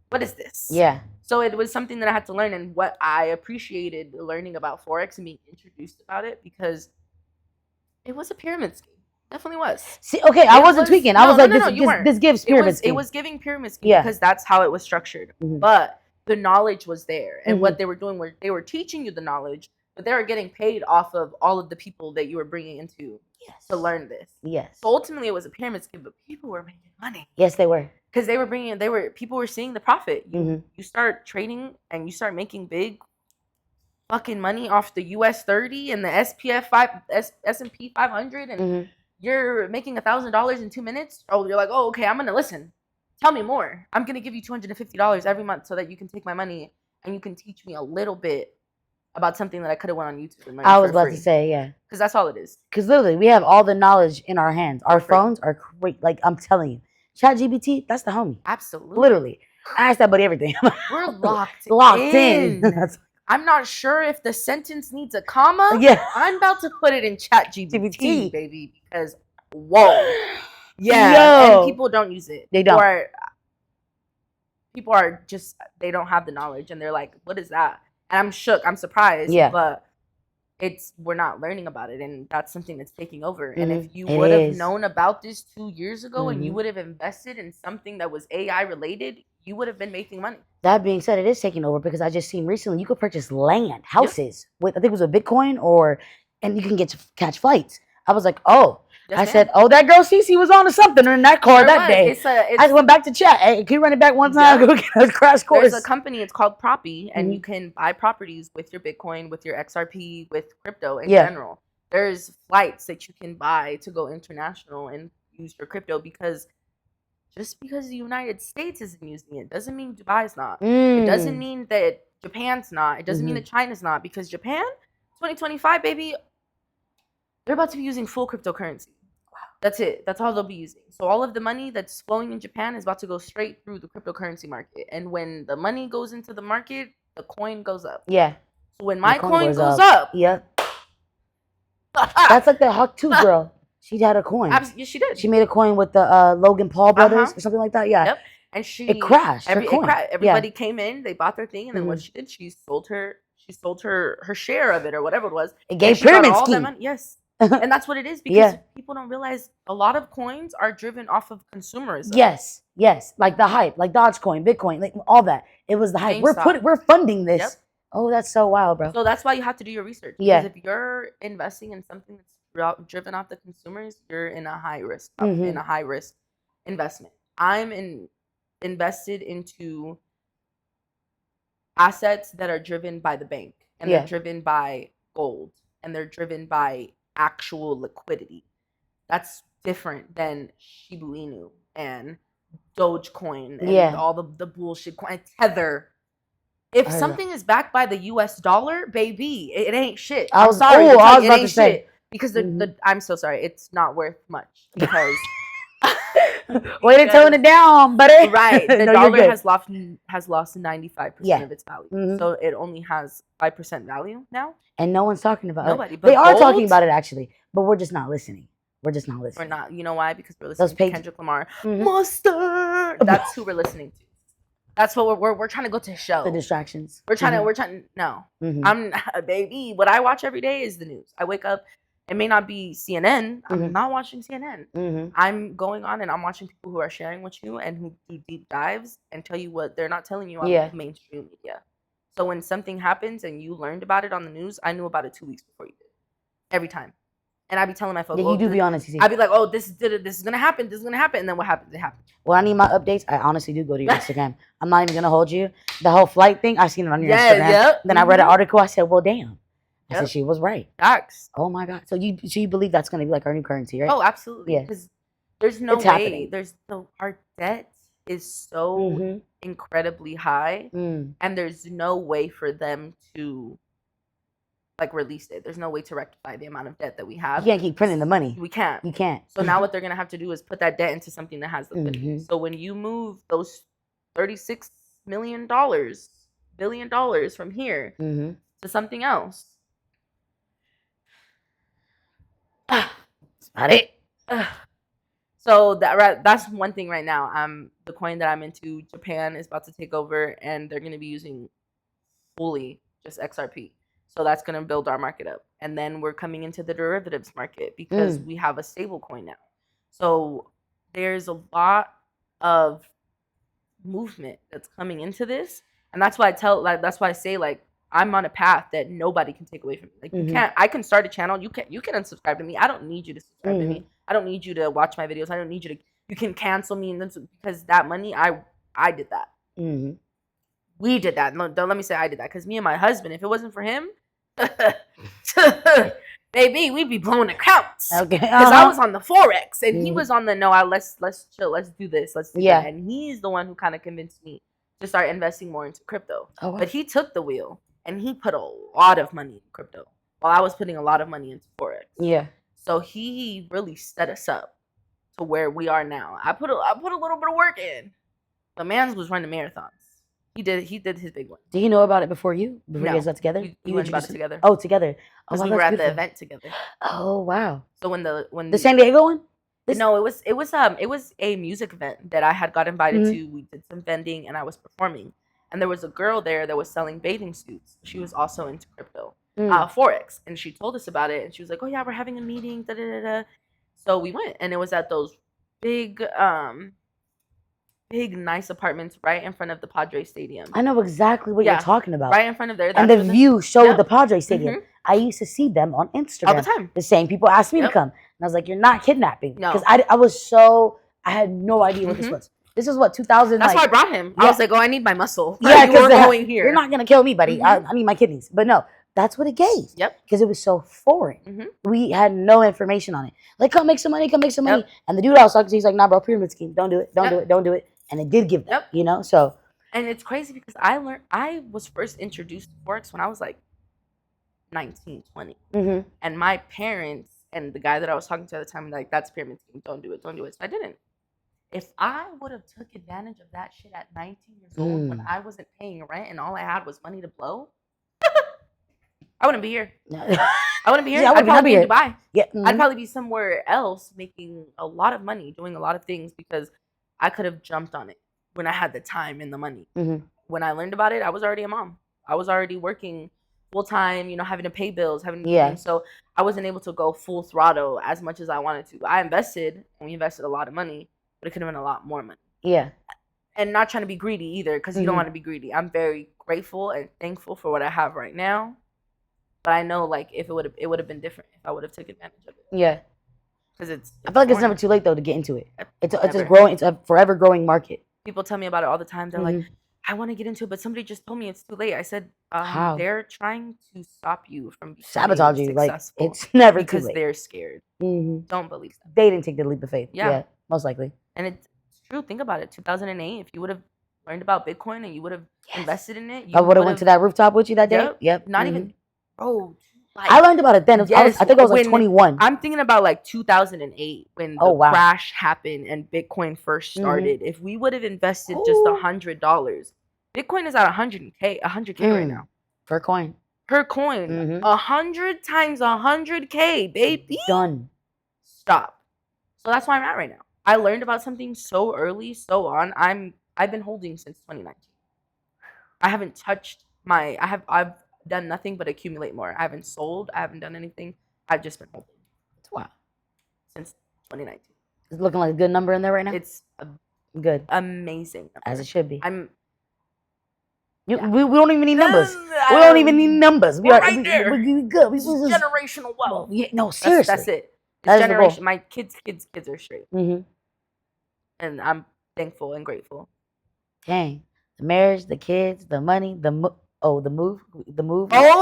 what is this? Yeah. So it was something that I had to learn, and what I appreciated learning about forex and being introduced about it, because it was a pyramid scheme. Definitely was. See, okay, I wasn't tweaking. I was like, this gives pyramid scheme. It was giving pyramid scheme because that's how it was structured. But the knowledge was there, and what they were doing was they were teaching you the knowledge, but they were getting paid off of all of the people that you were bringing into to learn this. Yes. So ultimately, it was a pyramid scheme, but people were making money. Yes, they were. Because people were seeing the profit. You start trading and you start making big fucking money off the US 30 and the S&P 500, and you're making $1,000 in 2 minutes. Oh, you're like, oh, okay, I'm gonna listen. Tell me more. I'm going to give you $250 every month so that you can take my money and you can teach me a little bit about something that I could have went on YouTube and learned I was about to say, yeah. Because that's all it is. Because literally, we have all the knowledge in our hands. Our phones are great. Like, I'm telling you. ChatGPT, that's the homie. Absolutely. Literally. I asked that buddy everything. We're locked in. I'm not sure if the sentence needs a comma. Yeah. I'm about to put it in ChatGPT, baby, because, whoa. Yeah, and people don't use it. They don't. Or people are just, they don't have the knowledge, and they're like, what is that? And I'm shook. I'm surprised. Yeah. But we're not learning about it, and that's something that's taking over. And if you would have known about this 2 years ago and you would have invested in something that was AI related, you would have been making money. That being said, it is taking over, because I just seen recently you could purchase land, houses, with, I think it was a Bitcoin, and you can catch flights. I was like, oh. Yes, I said, oh, that girl Cici was on to something in that car that day. I went back to chat. Hey, can you run it back one time? Go get a crash course. There's a company, it's called Proppy, and you can buy properties with your Bitcoin, with your XRP, with crypto in general. There's flights that you can buy to go international and use your crypto, because just because the United States isn't using it doesn't mean Dubai's not. It doesn't mean that Japan's not. It doesn't mean that China's not, because Japan, 2025, baby, they're about to be using full cryptocurrency. Wow. That's it. That's all they'll be using. So all of the money that's flowing in Japan is about to go straight through the cryptocurrency market. And when the money goes into the market, the coin goes up. Yeah. So when my coin goes up. Yeah. That's like the Hawk 2 girl. She had a coin. Yes, she did. She made a coin with the Logan Paul brothers or something like that. Yeah. Yep. And it crashed. Everybody came in, they bought their thing, and then what she did, she sold her share of it or whatever it was. It gave pyramid scheme. Yes. And that's what it is, because people don't realize a lot of coins are driven off of consumerism. Yes. Like the hype, like Dogecoin, Bitcoin, like all that. It was the hype. We're funding this. Yep. Oh, that's so wild, bro. So that's why you have to do your research. Because if you're investing in something that's driven off the consumers, you're in a high risk, in a high risk investment. I'm invested into assets that are driven by the bank, and they're driven by gold, and they're driven by actual liquidity. That's different than Shiba Inu and Dogecoin and all the bullshit coin, Tether. If something is backed by the US dollar, baby, it ain't shit. I was about to say, because I'm so sorry, it's not worth much, because way to tone it down, buddy. Right. The dollar has lost 95% of its value. So it only has 5% value now. And no one's talking about it. They are talking about it, actually, but we're just not listening. We're not. You know why? Because we're listening to Kendrick Lamar. Mustard. That's who we're listening to. That's what we're trying to go to a show. The distractions. We're trying. No. I'm baby. What I watch every day is the news. I wake up. It may not be CNN. I'm Mhm. not watching CNN. Mhm. I'm going on and I'm watching people who are sharing with you and who do deep dives and tell you what they're not telling you on Yeah. mainstream media. So when something happens and you learned about it on the news, I knew about it 2 weeks before you did. Every time. And I'd be telling my folks, Yeah, you do be honest, Cici. I'd be like, oh, this is gonna happen, this is gonna happen, and then what happens? It happens. When I need my updates, I honestly do go to your Instagram. I'm not even gonna hold you. The whole flight thing, I seen it on your Instagram. Yep. Then I read an article. I said, well, damn. I said she was right. Facts. Oh my God. So you believe that's gonna be like our new currency, right? Oh, absolutely. Yeah. Because there's no It's way. happening. Our debt is so incredibly high, and there's no way for them to like release it. There's no way to rectify the amount of debt that we have. You can't keep printing the money. We can't. You can't. So now what they're gonna have to do is put that debt into something that has liquidity. So when you move those $36 billion from here to something else, that's about it. So that's one thing right now. The coin that I'm into, Japan is about to take over, and they're gonna be using fully just XRP. So that's gonna build our market up, and then we're coming into the derivatives market because we have a stable coin now. So there's a lot of movement that's coming into this, and that's why that's why I say like I'm on a path that nobody can take away from me. Like you can't. I can start a channel. You can unsubscribe to me. I don't need you to subscribe to me. I don't need you to watch my videos. I don't need you to. You can cancel me, and then because that money, I did that. We did that. No, don't let me say I did that because me and my husband. If it wasn't for him, baby, we'd be blowing accounts. Okay, because I was on the forex and he was on the let's chill, let's do this, let's do that. And he's the one who kind of convinced me to start investing more into crypto. But he took the wheel and he put a lot of money in crypto while I was putting a lot of money into forex. Yeah. So he really set us up to where we are now. I put a little bit of work in. The man was running marathons. He did his big one. Did he know about it before you? Before you guys got together? We went about it together. Oh, together. Because we were at the event together. Oh wow. So when the San Diego one? No, it was a music event that I had got invited to. We did some vending and I was performing. And there was a girl there that was selling bathing suits. She was also into crypto. Forex. And she told us about it and she was like, oh yeah, we're having a meeting. Da, da, da, da. So we went and it was at those big nice apartments right in front of the Padres Stadium. I know exactly what you're talking about. Right in front of there. And the view showed the Padres Stadium. I used to see them on Instagram all the time. The same people asked me to come. And I was like, you're not kidnapping. No. Because I had no idea what this was. This is what, 2000? That's why I brought him. I was like, oh, I need my muscle. Yeah, because we're going here. You're not going to kill me, buddy. I need my kidneys. But no, that's what it gave. Yep. Because it was so foreign. We had no information on it. Like, come make some money, come make some money. And the dude I was talking to, he's like, nah, bro, pyramid scheme. Don't do it. Don't do it. Don't do it. And it did give that, you know? So. And it's crazy because I was first introduced to Forex when I was like 19, 20. And my parents and the guy that I was talking to at the time, like, that's pyramid scheme. Don't do it. Don't do it. So I didn't. If I would have took advantage of that shit at 19 years old when I wasn't paying rent and all I had was money to blow, I wouldn't be here. I wouldn't be here. I'd probably be in Dubai. Yeah. I'd probably be somewhere else making a lot of money, doing a lot of things because I could have jumped on it when I had the time and the money. When I learned about it, I was already a mom. I was already working full time, you know, having to pay bills, having to so I wasn't able to go full throttle as much as I wanted to. I invested, and we invested a lot of money, but it could have been a lot more money. Yeah. And not trying to be greedy either, because you don't want to be greedy. I'm very grateful and thankful for what I have right now. But I know, like, if it would have been different if I would have taken advantage of it. Yeah. Because I feel like it's never too late though to get into it. It's a growing. It's a forever growing market. People tell me about it all the time. They're like, I want to get into it, but somebody just told me it's too late. I said, how? They're trying to stop you from sabotage you. Like, it's never too late because they're scared. Don't believe them. They didn't take the leap of faith. Yeah, most likely. And it's true. Think about it. 2008. If you would have learned about Bitcoin and you would have invested in it, I would have went to that rooftop with you that day. Yep. Not even. Oh. Like, I learned about it then. I think I was like 21. I'm thinking about like 2008 when the crash happened and Bitcoin first started. If we would have invested just $100, Bitcoin is at 100K right now. Per coin. 100 times 100K, baby. Done. Stop. So that's where I'm at right now. I learned about something so early, so on. I've been holding since 2019. I haven't touched I've done nothing but accumulate more. I haven't sold. I haven't done anything. I've just been holding. Wow. Since 2019. It's looking like a good number in there right now. It's good, amazing number. as it should be. Yeah. We don't even need numbers. We don't even need numbers. We're right there. We're good. This is generational wealth. Yeah, no, seriously. That's it. That It's is the generation. goal. My kids are straight. And I'm thankful and grateful. Dang. The marriage, the kids, the money, the move. Oh,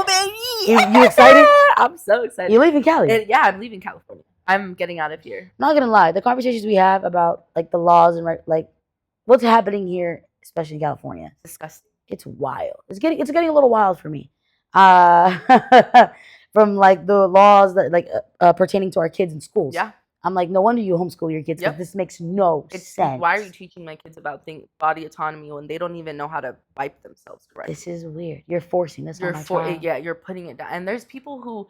baby. You excited? I'm so excited. You're leaving Cali? Yeah, I'm leaving California. I'm getting out of here. I'm not gonna lie. The conversations we have about like the laws and like what's happening here, especially in California, Disgusting. It's wild. It's getting a little wild for me. From like the laws that like pertaining to our kids in schools. Yeah. I'm like, no wonder you homeschool your kids because this makes no sense. Why are you teaching my kids about body autonomy when they don't even know how to wipe themselves correctly? This is weird. You're forcing this on my child. Yeah, you're putting it down. And there's people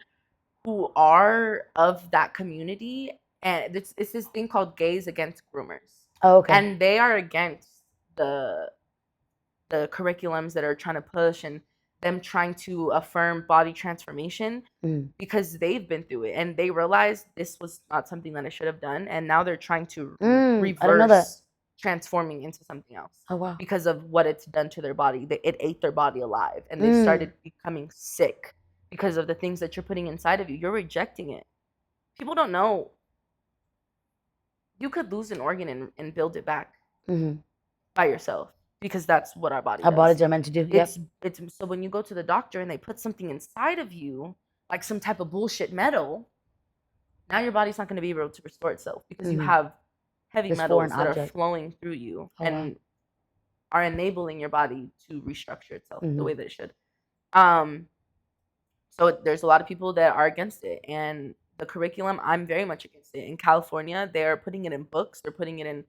who are of that community, and it's this thing called Gays Against Groomers. Oh, okay. And they are against the curriculums that are trying to push and them trying to affirm body transformation because they've been through it and they realized this was not something that I should have done, and now they're trying to reverse transforming into something else. Oh wow! Because of what it's done to their body, it ate their body alive, and they started becoming sick because of the things that you're putting inside of you. You're rejecting it. People don't know. You could lose an organ and build it back by yourself. Because that's what our bodies are meant to do. It's so when you go to the doctor and they put something inside of you, like some type of bullshit metal, now your body's not going to be able to restore itself because you have heavy metals that are flowing through you and are enabling your body to restructure itself the way that it should. So there's a lot of people that are against it, and the curriculum, I'm very much against it. In California, they're putting it in books. They're putting it in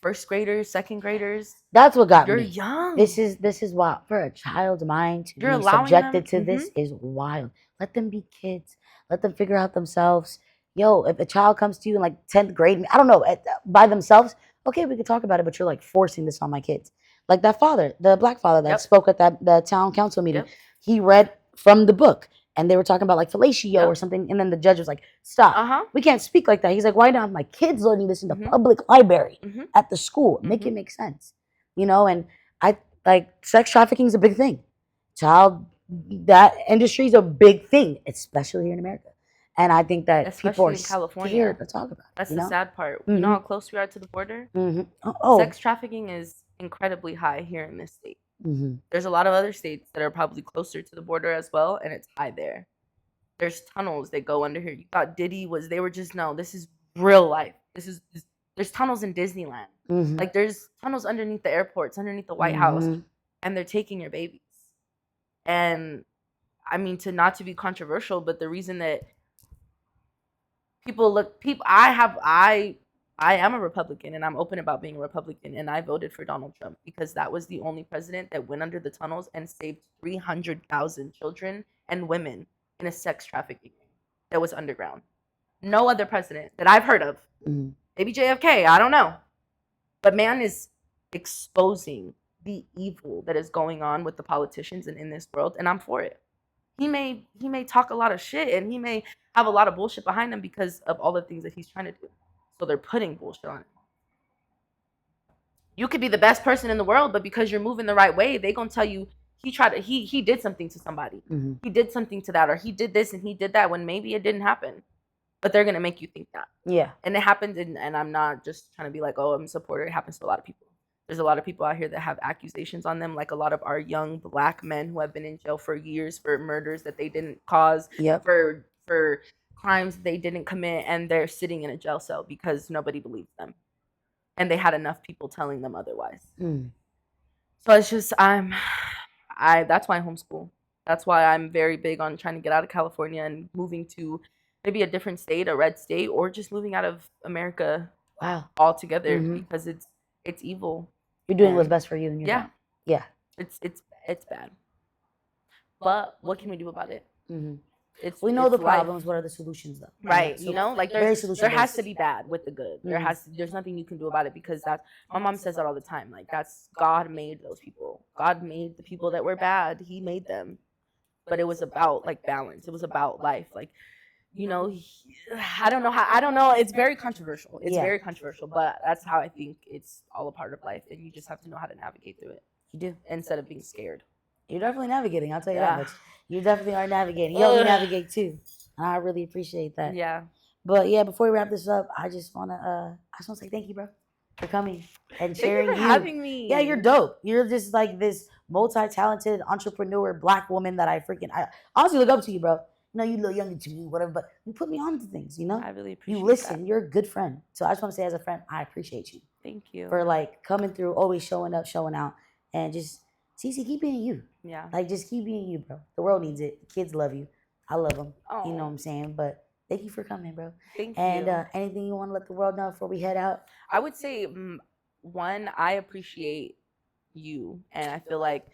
first graders, second graders. That's what got me. You're young. This is wild. For a child's mind to be subjected to this is wild. Let them be kids. Let them figure out themselves. Yo, if a child comes to you in like 10th grade, I don't know, by themselves, okay, we could talk about it, but you're like forcing this on my kids. Like that father, the black father that spoke at the town council meeting, he read from the book. And they were talking about like fellatio or something. And then the judge was like, stop. We can't speak like that. He's like, why not? My kids learning this in the public library at the school. Make it make sense. You know, and I like sex trafficking is a big thing. That industry is a big thing, especially here in America. And I think that people are scared to talk about it. That's the sad part. You know how close we are to the border? Sex trafficking is incredibly high here in this state. There's a lot of other states that are probably closer to the border as well, and it's high there. There's tunnels that go under here. You thought Diddy they were just, no, this is real life. There's tunnels in Disneyland. Like there's tunnels underneath the airports, underneath the White House, and they're taking your babies. And I mean, not to be controversial, but the reason that I am a Republican, and I'm open about being a Republican, and I voted for Donald Trump because that was the only president that went under the tunnels and saved 300,000 children and women in a sex trafficking that was underground. No other president that I've heard of. Maybe JFK, I don't know. But man is exposing the evil that is going on with the politicians and in this world, and I'm for it. He may talk a lot of shit, and he may have a lot of bullshit behind him because of all the things that he's trying to do. So they're putting bullshit on it. You could be the best person in the world, but because you're moving the right way, they gonna tell you he did something to somebody. He did something to that, or he did this and he did that when maybe it didn't happen. But they're gonna make you think that. Yeah. And it happens, and I'm not just trying to be like, oh, I'm a supporter. It happens to a lot of people. There's a lot of people out here that have accusations on them, like a lot of our young black men who have been in jail for years for murders that they didn't cause, for crimes they didn't commit, and they're sitting in a jail cell because nobody believes them. And they had enough people telling them otherwise. So it's just, that's why I homeschool. That's why I'm very big on trying to get out of California and moving to maybe a different state, a red state, or just moving out of America altogether because it's evil. You're doing what's best for you. And yeah. It's bad. But what can we do about it? We know the problems. What are the solutions, though? Right. So, you know, like there has to be bad with the good. There's nothing you can do about it because my mom says that all the time. Like God made those people. God made the people that were bad. He made them. But it was about like balance. It was about life. Like you know, I don't know. It's very controversial. It's very controversial, but that's how I think it's all a part of life, and you just have to know how to navigate through it. You do. Instead of being scared. You're definitely navigating. I'll tell you that much. You definitely are navigating. You help me navigate too. And I really appreciate that. Yeah. But yeah, before we wrap this up, I just wanna say thank you, bro, for coming and sharing. Thank you for having me. Yeah, you're dope. You're just like this multi-talented entrepreneur Black woman that I honestly look up to you, bro. You know, you a little younger to me, whatever, but you put me on to things, you know? I really appreciate you listen. that. You're a good friend. So I just want to say as a friend, I appreciate you. Thank you. For like coming through, always showing up, showing out, and just, Cici, keep being you. Yeah. Like, just keep being you, bro. The world needs it. The kids love you. I love them. Oh. You know what I'm saying? But thank you for coming, bro. Thank you. And anything you want to let the world know before we head out? I would say, one, I appreciate you. And I feel like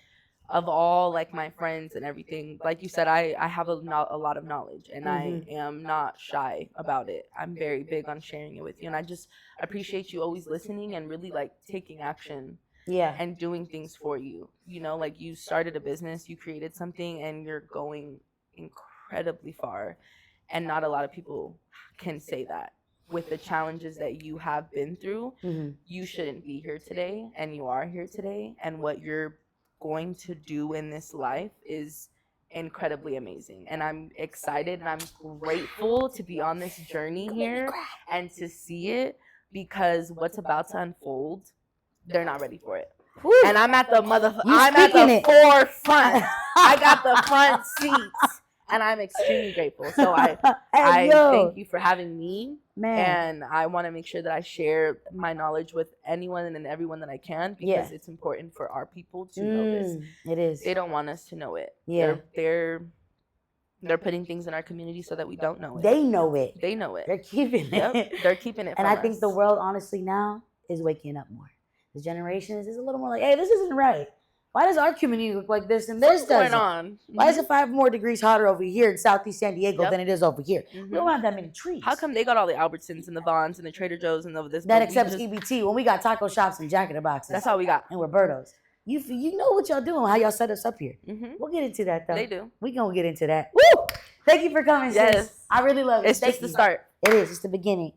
of all like my friends and everything, like you said, I have a lot of knowledge, and I am not shy about it. I'm very big on sharing it with you, and I just appreciate you always listening and really like taking action. Yeah. And doing things for you. You know, like you started a business, you created something, and you're going incredibly far. And not a lot of people can say that. With the challenges that you have been through, you shouldn't be here today, and you are here today. And what you're going to do in this life is incredibly amazing. And I'm excited and I'm grateful to be on this journey here and to see it, because what's about to unfold, they're not ready for it. Woo. And I'm at the forefront. I got the front seats, and I'm extremely grateful. So I thank you for having me, man. And I want to make sure that I share my knowledge with anyone and everyone that I can, because it's important for our people to know this. It is. They don't want us to know it. Yeah. They're putting things in our community so that we don't know it. They know it. They know it. They're keeping it. Yep. They're keeping it. And I think the world, honestly, now is waking up more. The generation is a little more like, hey, this isn't right. Why does our community look like this and theirs doesn't? On? Why is it 5 more degrees hotter over here in Southeast San Diego than it is over here? We don't have that many trees. How come they got all the Albertsons and the Vons and the Trader Joe's and this? That accepts EBT when we got taco shops and Jack in the Boxes. That's all we got. And Roberto's. You know what y'all doing, how y'all set us up here. We'll get into that, though. They do. We gonna get into that. Woo! Thank you for coming, sis. I really love it. It's just the start. It is. It's the beginning.